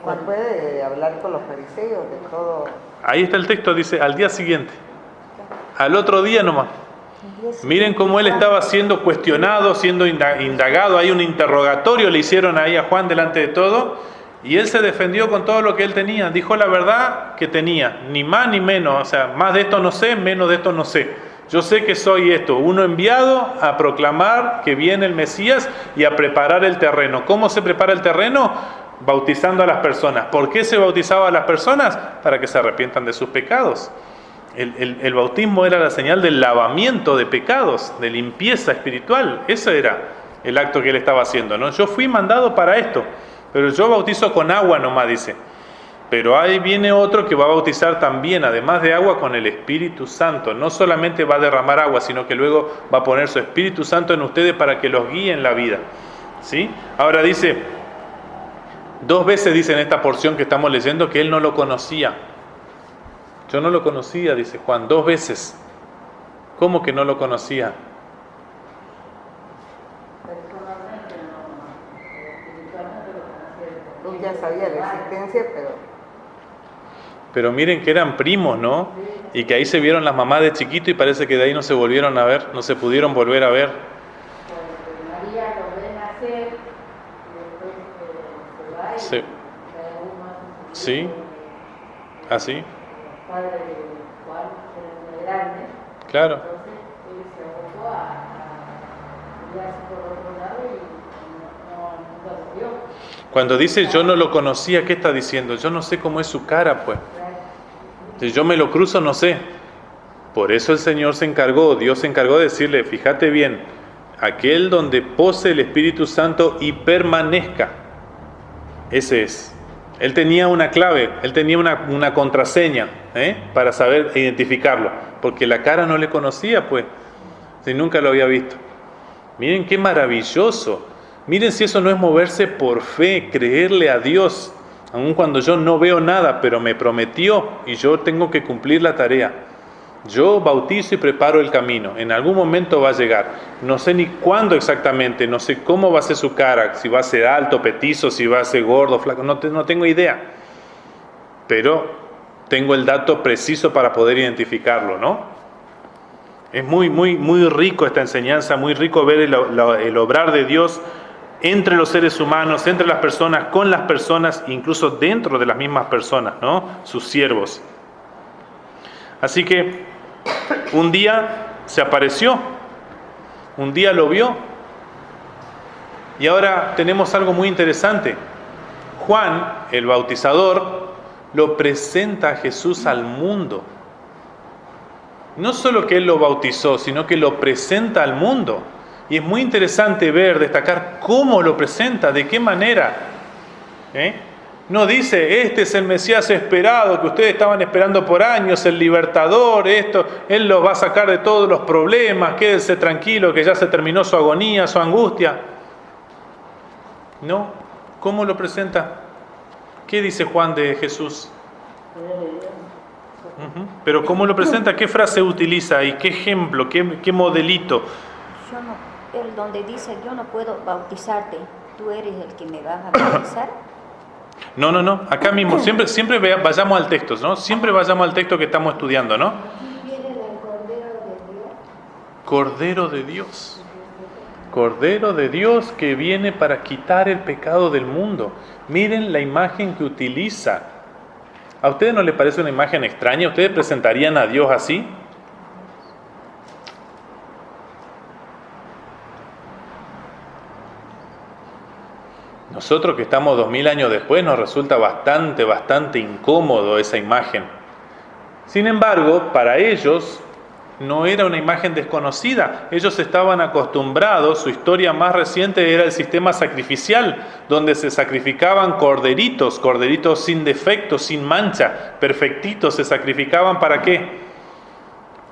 Después de hablar con los fariseos, de todo. Ahí está el texto, dice, al día siguiente. Al otro día nomás. Miren cómo él estaba siendo cuestionado, siendo indagado. Hay un interrogatorio, le hicieron ahí a Juan delante de todo. Y él se defendió con todo lo que él tenía. Dijo la verdad que tenía, ni más ni menos. O sea, más de esto no sé, menos de esto no sé. Yo sé que soy esto, uno enviado a proclamar que viene el Mesías y a preparar el terreno. ¿Cómo se prepara el terreno? Bautizando a las personas. ¿Por qué se bautizaba a las personas? Para que se arrepientan de sus pecados. El bautismo era la señal del lavamiento de pecados, de limpieza espiritual. Ese era el acto que él estaba haciendo, ¿no? Yo fui mandado para esto, pero yo bautizo con agua nomás, dice. Pero ahí viene otro que va a bautizar también, además de agua, con el Espíritu Santo. No solamente va a derramar agua, sino que luego va a poner su Espíritu Santo en ustedes para que los guíe en la vida. ¿Sí? Ahora dice, 2 veces dice en esta porción que estamos leyendo que él no lo conocía. Yo no lo conocía, dice Juan, 2 veces. ¿Cómo que no lo conocía? Ya sabía la existencia, pero miren que eran primos, ¿no? Y que ahí se vieron las mamás de chiquito y parece que de ahí no se volvieron a ver, no se pudieron volver a ver. María lo ve nacer y después se va y Sí, así. Los padres de Juan eran muy grandes. Claro. Entonces él se abocó a mirarse por otro lado y nunca lo vio. Cuando dice yo no lo conocía, ¿qué está diciendo? Yo no sé cómo es su cara, pues. Si yo me lo cruzo, no sé. Por eso el Señor se encargó, Dios se encargó de decirle, fíjate bien, aquel donde pose el Espíritu Santo y permanezca. Ese es. Él tenía una clave, él tenía una contraseña, para saber identificarlo. Porque la cara no le conocía, pues. Si nunca lo había visto. Miren qué maravilloso. Miren si eso no es moverse por fe, creerle a Dios, aun cuando yo no veo nada, pero me prometió y yo tengo que cumplir la tarea. Yo bautizo y preparo el camino. En algún momento va a llegar. No sé ni cuándo exactamente, no sé cómo va a ser su cara, si va a ser alto, petizo, si va a ser gordo, flaco, no tengo idea. Pero tengo el dato preciso para poder identificarlo, ¿no? Es muy rico esta enseñanza, muy rico ver el obrar de Dios entre los seres humanos, entre las personas, con las personas, incluso dentro de las mismas personas, ¿no? Sus siervos. Así que un día se apareció, un día lo vio, y ahora tenemos algo muy interesante. Juan, el bautizador, lo presenta a Jesús al mundo. No solo que él lo bautizó, sino que lo presenta al mundo. Y es muy interesante ver, destacar cómo lo presenta, de qué manera. No dice, este es el Mesías esperado, que ustedes estaban esperando por años, el libertador, esto, Él los va a sacar de todos los problemas, quédense tranquilo que ya se terminó su agonía, su angustia. No, ¿cómo lo presenta? ¿Qué dice Juan de Jesús? Pero ¿cómo lo presenta? ¿Qué frase utiliza? ¿Y qué ejemplo? ¿Qué modelito? El donde dice, yo no puedo bautizarte, tú eres el que me vas a bautizar. No, acá mismo, siempre vayamos al texto, ¿no? Siempre vayamos al texto que estamos estudiando, ¿no? Cordero de Dios. Cordero de Dios que viene para quitar el pecado del mundo. Miren la imagen que utiliza. ¿A ustedes no les parece una imagen extraña? ¿Ustedes presentarían a Dios así? Nosotros que estamos 2000 años después nos resulta bastante incómodo esa imagen. Sin embargo, para ellos no era una imagen desconocida. Ellos estaban acostumbrados, su historia más reciente era el sistema sacrificial, donde se sacrificaban corderitos sin defectos, sin mancha, perfectitos. ¿Se sacrificaban para qué?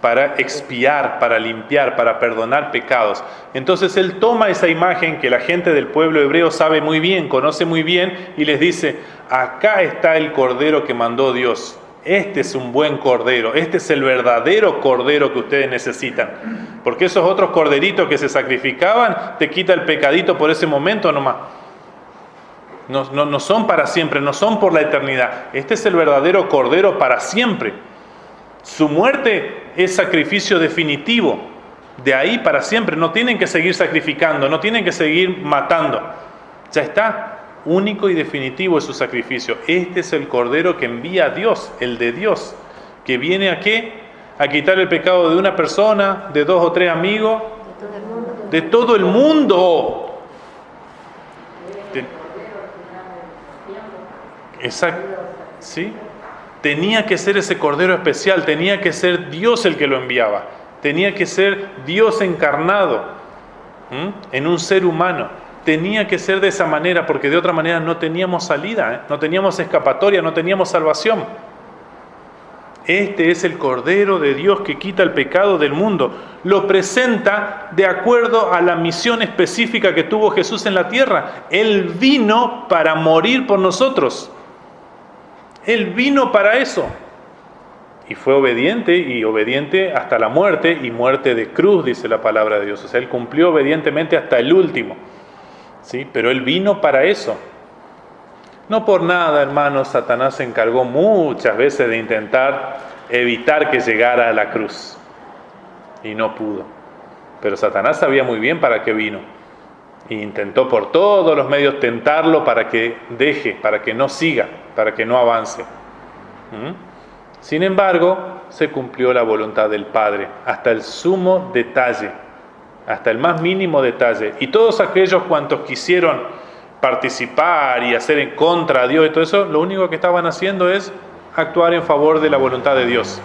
Para expiar, para limpiar, para perdonar pecados. Entonces él toma esa imagen que la gente del pueblo hebreo sabe muy bien, conoce muy bien, y les dice, acá está el cordero que mandó Dios. Este es un buen cordero, este es el verdadero cordero que ustedes necesitan. Porque esos otros corderitos que se sacrificaban, te quita el pecadito por ese momento nomás. No son para siempre, no son por la eternidad. Este es el verdadero cordero para siempre. Su muerte es sacrificio definitivo, de ahí para siempre. No tienen que seguir sacrificando, no tienen que seguir matando. Ya está, único y definitivo es su sacrificio. Este es el cordero que envía a Dios, el de Dios, que viene ¿a qué? A quitar el pecado de una persona, de 2 o 3 amigos, de todo el mundo. Exacto, ¿sí? Tenía que ser ese cordero especial, tenía que ser Dios el que lo enviaba, tenía que ser Dios encarnado en un ser humano, tenía que ser de esa manera, porque de otra manera no teníamos salida, no teníamos escapatoria, no teníamos salvación. Este es el Cordero de Dios que quita el pecado del mundo. Lo presenta de acuerdo a la misión específica que tuvo Jesús en la tierra. Él vino para morir por nosotros. Él vino para eso. Y fue obediente hasta la muerte, y muerte de cruz, dice la palabra de Dios. O sea, Él cumplió obedientemente hasta el último. ¿Sí? Pero Él vino para eso. No por nada, hermanos, Satanás se encargó muchas veces de intentar evitar que llegara a la cruz. Y no pudo. Pero Satanás sabía muy bien para qué vino. E intentó por todos los medios tentarlo para que deje, para que no siga, para que no avance. Sin embargo, se cumplió la voluntad del Padre, hasta el sumo detalle, hasta el más mínimo detalle. Y todos aquellos cuantos quisieron participar y hacer en contra de Dios y todo eso, lo único que estaban haciendo es actuar en favor de la voluntad de Dios.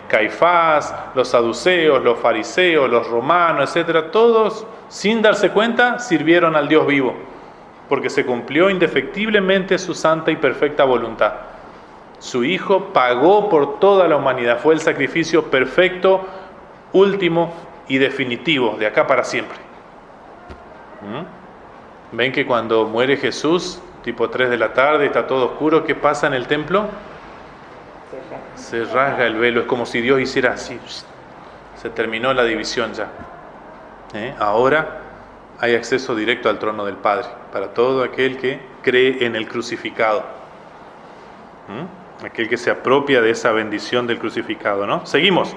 Caifás, los saduceos, los fariseos, los romanos, etcétera, todos sin darse cuenta sirvieron al Dios vivo, porque se cumplió indefectiblemente su santa y perfecta voluntad. Su Hijo pagó por toda la humanidad, fue el sacrificio perfecto, último y definitivo, de acá para siempre. ¿Ven que cuando muere Jesús, tipo 3 de la tarde, está todo oscuro, qué pasa en el templo? Se rasga el velo, es como si Dios hiciera así. Se terminó la división ya. Ahora hay acceso directo al trono del Padre para todo aquel que cree en el crucificado. Aquel que se apropia de esa bendición del crucificado, ¿no? Seguimos.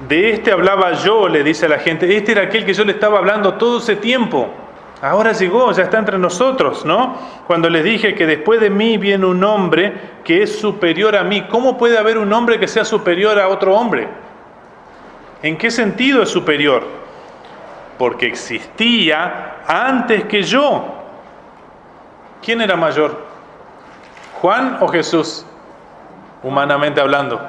De este hablaba yo, le dice a la gente. Este era aquel que yo le estaba hablando todo ese tiempo. Ahora llegó, ya está entre nosotros, ¿no? Cuando les dije que después de mí viene un hombre que es superior a mí. ¿Cómo puede haber un hombre que sea superior a otro hombre? ¿En qué sentido es superior? Porque existía antes que yo. ¿Quién era mayor? ¿Juan o Jesús? Humanamente hablando.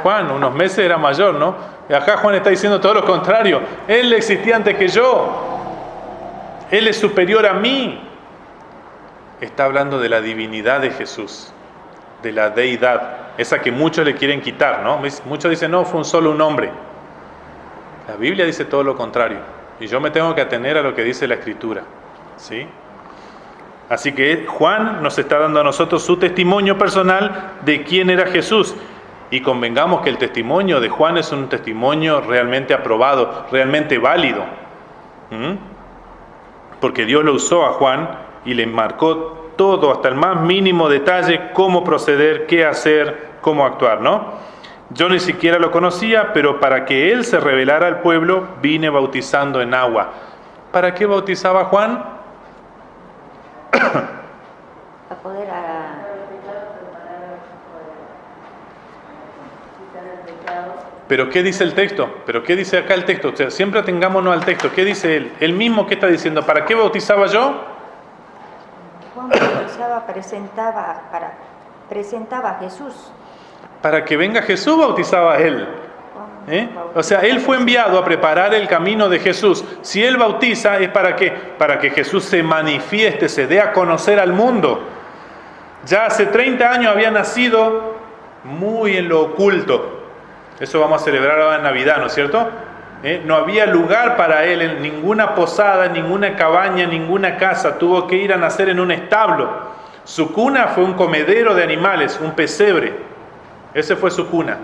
Juan, unos meses era mayor, ¿no? Y acá Juan está diciendo todo lo contrario. Él existía antes que yo. Él es superior a mí. Está hablando de la divinidad de Jesús, de la deidad, esa que muchos le quieren quitar, ¿no? Muchos dicen, no, fue solo un hombre. La Biblia dice todo lo contrario. Y yo me tengo que atener a lo que dice la Escritura, ¿sí? Así que Juan nos está dando a nosotros su testimonio personal de quién era Jesús. Y convengamos que el testimonio de Juan es un testimonio realmente aprobado, realmente válido. Porque Dios lo usó a Juan y le marcó todo, hasta el más mínimo detalle, cómo proceder, qué hacer, cómo actuar, ¿no? Yo ni siquiera lo conocía, pero para que él se revelara al pueblo, vine bautizando en agua. ¿Para qué bautizaba Juan? Para poder ¿Pero qué dice el texto? ¿Pero qué dice acá el texto? O sea, siempre atengámonos al texto. ¿Qué dice él? Él mismo, ¿qué está diciendo? ¿Para qué bautizaba yo? Juan bautizaba, presentaba a Jesús. Para que venga Jesús bautizaba a él. O sea, él fue enviado a preparar el camino de Jesús. Si él bautiza, ¿es para qué? Para que Jesús se manifieste, se dé a conocer al mundo. Ya hace 30 años había nacido muy en lo oculto. Eso vamos a celebrar ahora en Navidad, ¿no es cierto? No había lugar para él en ninguna posada, en ninguna cabaña, en ninguna casa. Tuvo que ir a nacer en un establo. Su cuna fue un comedero de animales, un pesebre. Ese fue su cuna.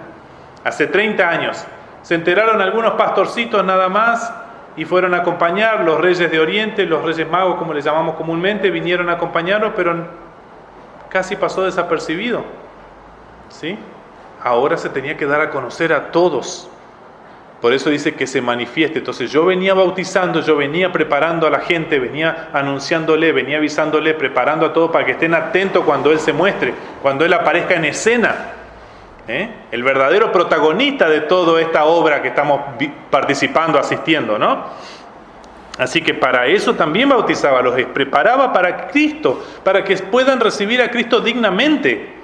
Hace 30 años. Se enteraron algunos pastorcitos nada más y fueron a acompañar los reyes de Oriente, los reyes magos, como les llamamos comúnmente, vinieron a acompañarlo, pero casi pasó desapercibido. ¿Sí? Ahora se tenía que dar a conocer a todos. Por eso dice que se manifieste. Entonces yo venía bautizando, yo venía preparando a la gente, venía anunciándole, venía avisándole, preparando a todos para que estén atentos cuando Él se muestre, cuando Él aparezca en escena. El verdadero protagonista de toda esta obra que estamos participando, asistiendo, ¿no? Así que para eso también bautizaba, los preparaba para Cristo, para que puedan recibir a Cristo dignamente.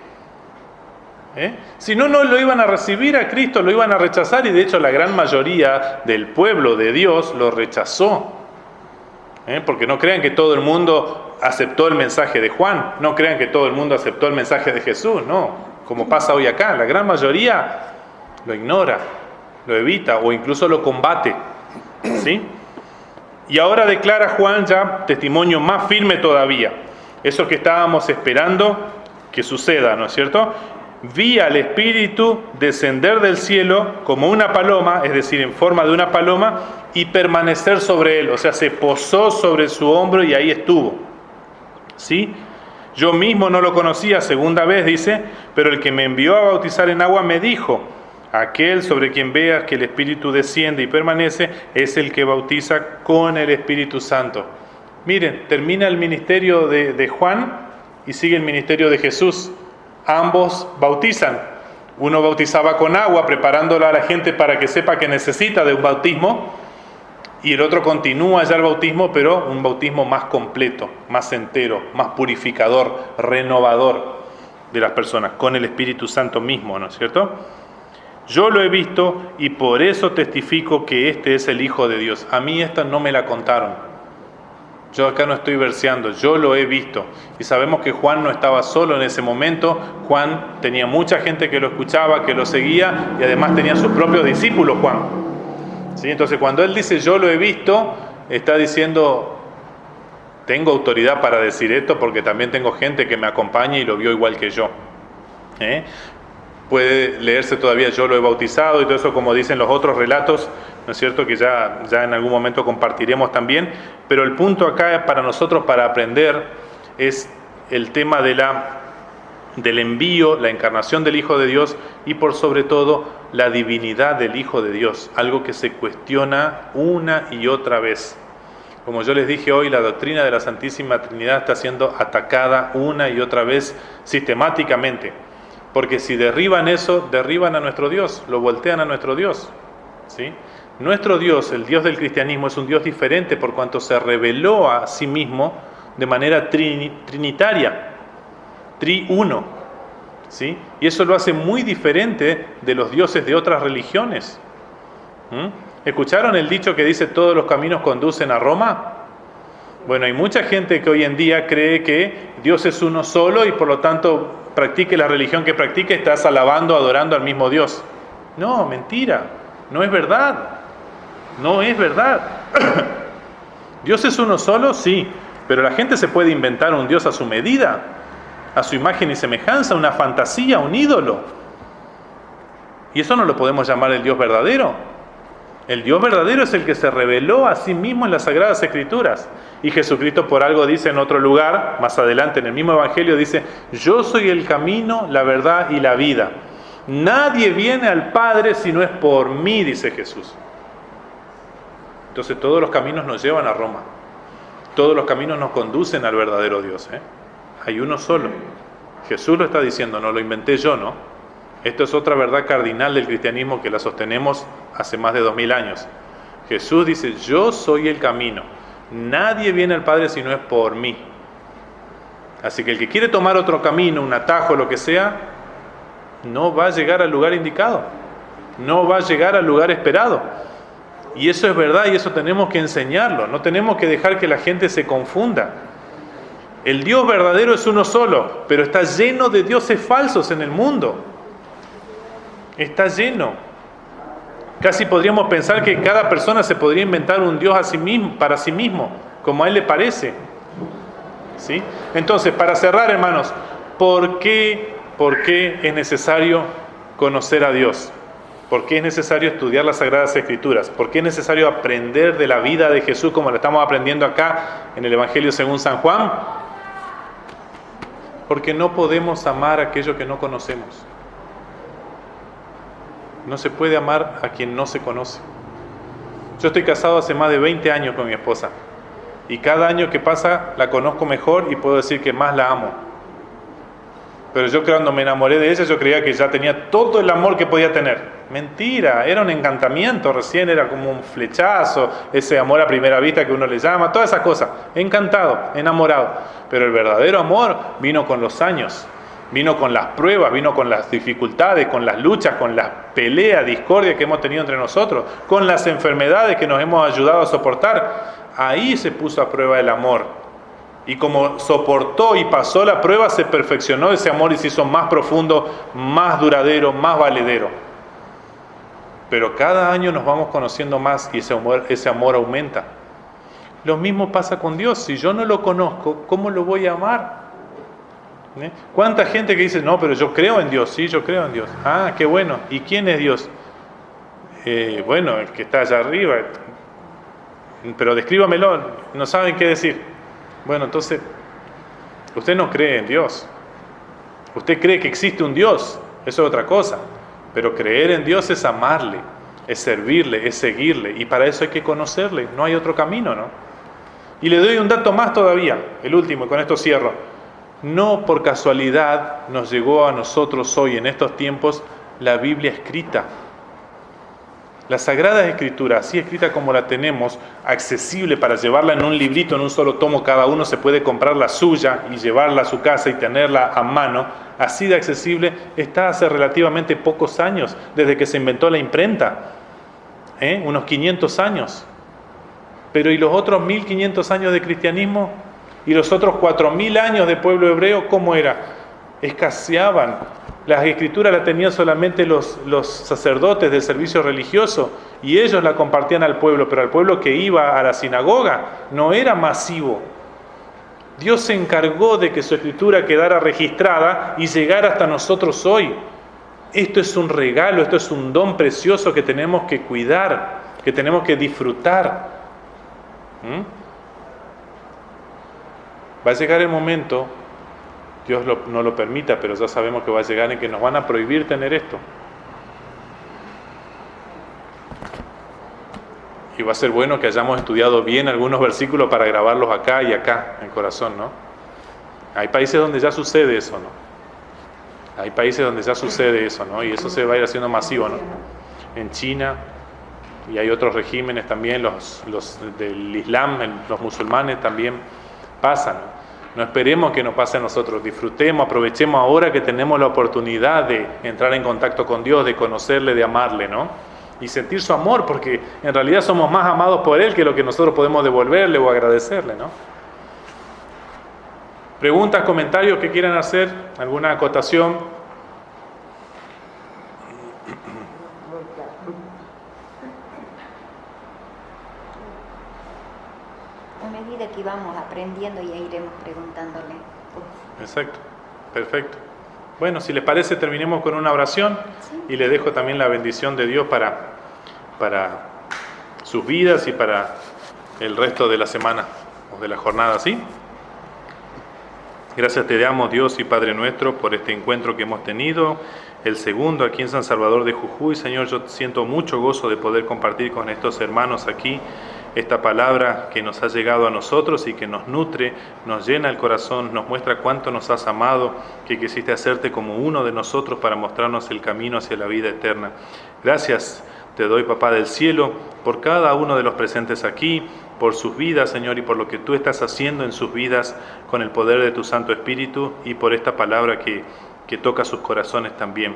Si no, no lo iban a recibir a Cristo, lo iban a rechazar, y de hecho la gran mayoría del pueblo de Dios lo rechazó. Porque no crean que todo el mundo aceptó el mensaje de Juan, no crean que todo el mundo aceptó el mensaje de Jesús, no, como pasa hoy acá, la gran mayoría lo ignora, lo evita o incluso lo combate, ¿sí? Y ahora declara Juan ya testimonio más firme todavía, eso que estábamos esperando que suceda, ¿no es cierto? Vi al Espíritu descender del cielo como una paloma, es decir, en forma de una paloma, y permanecer sobre él. O sea, se posó sobre su hombro y ahí estuvo. ¿Sí? Yo mismo no lo conocía, segunda vez dice, pero el que me envió a bautizar en agua me dijo, aquel sobre quien veas que el Espíritu desciende y permanece, es el que bautiza con el Espíritu Santo. Miren, termina el ministerio de Juan y sigue el ministerio de Jesús. Ambos bautizan. Uno bautizaba con agua, preparándola a la gente para que sepa que necesita de un bautismo, y el otro continúa ya el bautismo, pero un bautismo más completo, más entero, más purificador, renovador de las personas, con el Espíritu Santo mismo, ¿no es cierto? Yo lo he visto y por eso testifico que este es el Hijo de Dios. A mí esta no me la contaron. Yo acá no estoy verseando, yo lo he visto. Y sabemos que Juan no estaba solo en ese momento. Juan tenía mucha gente que lo escuchaba, que lo seguía, y además tenía sus propios discípulos, Juan. ¿Sí? Entonces cuando él dice yo lo he visto, está diciendo tengo autoridad para decir esto porque también tengo gente que me acompaña y lo vio igual que yo. Puede leerse todavía Yo lo he bautizado y todo eso, como dicen los otros relatos, ¿no es cierto?, que ya en algún momento compartiremos también. Pero el punto acá para nosotros, para aprender, es el tema del envío, la encarnación del Hijo de Dios y por sobre todo la divinidad del Hijo de Dios, algo que se cuestiona una y otra vez. Como yo les dije hoy, la doctrina de la Santísima Trinidad está siendo atacada una y otra vez sistemáticamente, porque si derriban eso, derriban a nuestro Dios, lo voltean a nuestro Dios, ¿sí? Nuestro Dios, el Dios del cristianismo, es un Dios diferente por cuanto se reveló a sí mismo de manera trinitaria, triuno, ¿sí? Y eso lo hace muy diferente de los dioses de otras religiones. ¿Escucharon el dicho que dice todos los caminos conducen a Roma? Bueno, hay mucha gente que hoy en día cree que Dios es uno solo y por lo tanto practique la religión que practique, estás alabando, adorando al mismo Dios. No, mentira, no es verdad, no es verdad. ¿Dios es uno solo? Sí, pero la gente se puede inventar un Dios a su medida, a su imagen y semejanza, una fantasía, un ídolo. Y eso no lo podemos llamar el Dios verdadero. El Dios verdadero es el que se reveló a sí mismo en las Sagradas Escrituras. Y Jesucristo por algo dice en otro lugar, más adelante en el mismo Evangelio, dice: yo soy el camino, la verdad y la vida. Nadie viene al Padre si no es por mí, dice Jesús. Entonces todos los caminos nos llevan a Roma. Todos los caminos nos conducen al verdadero Dios. Hay uno solo. Jesús lo está diciendo, no lo inventé yo, ¿no? Esto es otra verdad cardinal del cristianismo que la sostenemos hace más de 2000 años. Jesús dice: yo soy el camino. Nadie viene al Padre si no es por mí. Así que el que quiere tomar otro camino, un atajo, lo que sea, no va a llegar al lugar indicado. No va a llegar al lugar esperado. Y eso es verdad y eso tenemos que enseñarlo. No tenemos que dejar que la gente se confunda. El Dios verdadero es uno solo, pero está lleno de dioses falsos en el mundo. Está lleno. Casi podríamos pensar que cada persona se podría inventar un Dios a sí mismo, para sí mismo, como a él le parece. ¿Sí? Entonces, para cerrar, hermanos, ¿por qué es necesario conocer a Dios? ¿Por qué es necesario estudiar las Sagradas Escrituras? ¿Por qué es necesario aprender de la vida de Jesús como lo estamos aprendiendo acá en el Evangelio según San Juan? Porque no podemos amar aquello que no conocemos. No se puede amar a quien no se conoce. Yo estoy casado hace más de 20 años con mi esposa. Y cada año que pasa la conozco mejor y puedo decir que más la amo. Pero yo cuando me enamoré de ella, yo creía que ya tenía todo el amor que podía tener. Mentira, era un encantamiento, recién era como un flechazo, ese amor a primera vista que uno le llama, todas esas cosas. Encantado, enamorado. Pero el verdadero amor vino con los años. Vino con las pruebas, vino con las dificultades, con las luchas, con las peleas, discordia que hemos tenido entre nosotros, con las enfermedades que nos hemos ayudado a soportar. Ahí se puso a prueba el amor. Y como soportó y pasó la prueba, se perfeccionó ese amor y se hizo más profundo, más duradero, más valedero. Pero cada año nos vamos conociendo más y ese amor aumenta. Lo mismo pasa con Dios. Si yo no lo conozco, ¿cómo lo voy a amar? ¿Cuánta gente que dice: no, pero yo creo en Dios? Sí, yo creo en Dios. Ah, qué bueno. ¿Y quién es Dios? Bueno, el que está allá arriba. Pero descríbamelo. No saben qué decir. Bueno, entonces, usted no cree en Dios. Usted cree que existe un Dios. Eso es otra cosa. Pero creer en Dios es amarle, es servirle, es seguirle. Y para eso hay que conocerle. No hay otro camino, ¿no? Y le doy un dato más todavía, el último, y con esto cierro. No por casualidad nos llegó a nosotros hoy, en estos tiempos, la Biblia escrita. La Sagrada Escritura, así escrita como la tenemos, accesible para llevarla en un librito, en un solo tomo, cada uno se puede comprar la suya y llevarla a su casa y tenerla a mano, así de accesible, está hace relativamente pocos años, desde que se inventó la imprenta, unos 500 años. Pero ¿y los otros 1500 años de cristianismo? ¿Y los otros 4000 años de pueblo hebreo cómo era? Escaseaban. Las escrituras las tenían solamente los sacerdotes del servicio religioso y ellos la compartían al pueblo, pero al pueblo que iba a la sinagoga no era masivo. Dios se encargó de que su escritura quedara registrada y llegara hasta nosotros hoy. Esto es un regalo, esto es un don precioso que tenemos que cuidar, que tenemos que disfrutar. Va a llegar el momento, Dios no lo permita, pero ya sabemos que va a llegar en que nos van a prohibir tener esto. Y va a ser bueno que hayamos estudiado bien algunos versículos para grabarlos acá y acá en el corazón, ¿no? Hay países donde ya sucede eso, ¿no? Hay países donde ya sucede eso, ¿no? Y eso se va a ir haciendo masivo, ¿no? En China, y hay otros regímenes también, los del Islam, los musulmanes también pasan, ¿no? No esperemos que nos pase a nosotros, disfrutemos, aprovechemos ahora que tenemos la oportunidad de entrar en contacto con Dios, de conocerle, de amarle, ¿no? Y sentir su amor, porque en realidad somos más amados por Él que lo que nosotros podemos devolverle o agradecerle, ¿no? ¿Preguntas, comentarios que quieran hacer? ¿Alguna acotación? A medida que vamos aprendiendo ya iremos preguntándole. Exacto, perfecto. Bueno, si les parece, terminemos con una oración y les dejo también la bendición de Dios para sus vidas y para el resto de la semana o de la jornada, ¿sí? Gracias te damos, Dios y Padre nuestro, por este encuentro que hemos tenido, el segundo aquí en San Salvador de Jujuy. Señor, yo siento mucho gozo de poder compartir con estos hermanos aquí esta palabra que nos ha llegado a nosotros y que nos nutre, nos llena el corazón, nos muestra cuánto nos has amado, que quisiste hacerte como uno de nosotros para mostrarnos el camino hacia la vida eterna. Gracias te doy, Papá del cielo, por cada uno de los presentes aquí, por sus vidas, Señor, y por lo que tú estás haciendo en sus vidas con el poder de tu Santo Espíritu, y por esta palabra que toca sus corazones también.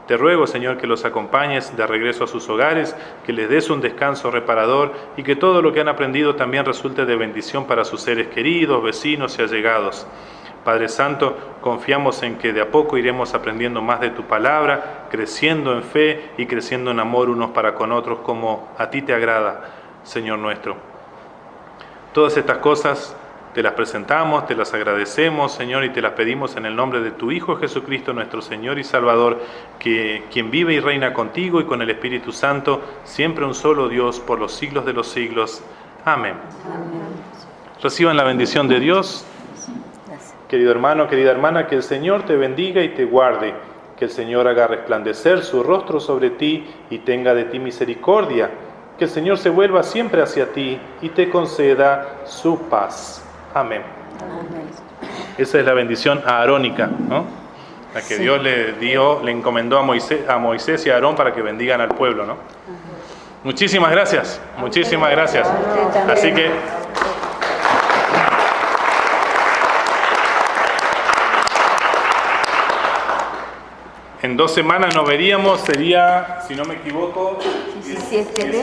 Te ruego, Señor, que los acompañes de regreso a sus hogares, que les des un descanso reparador y que todo lo que han aprendido también resulte de bendición para sus seres queridos, vecinos y allegados. Padre Santo, confiamos en que de a poco iremos aprendiendo más de tu palabra, creciendo en fe y creciendo en amor unos para con otros como a ti te agrada, Señor nuestro. Todas estas cosas te las presentamos, te las agradecemos, Señor, y te las pedimos en el nombre de tu Hijo Jesucristo, nuestro Señor y Salvador, quien vive y reina contigo y con el Espíritu Santo, siempre un solo Dios, por los siglos de los siglos. Amén. Reciban la bendición de Dios. Querido hermano, querida hermana, que el Señor te bendiga y te guarde, que el Señor haga resplandecer su rostro sobre ti y tenga de ti misericordia, que el Señor se vuelva siempre hacia ti y te conceda su paz. Amén. Esa es la bendición aarónica, ¿no? La que Dios le encomendó a Moisés y a Aarón para que bendigan al pueblo, ¿no? Muchísimas gracias, muchísimas gracias. Así que en 2 semanas nos veríamos, sería, si no me equivoco, 17, ¿no?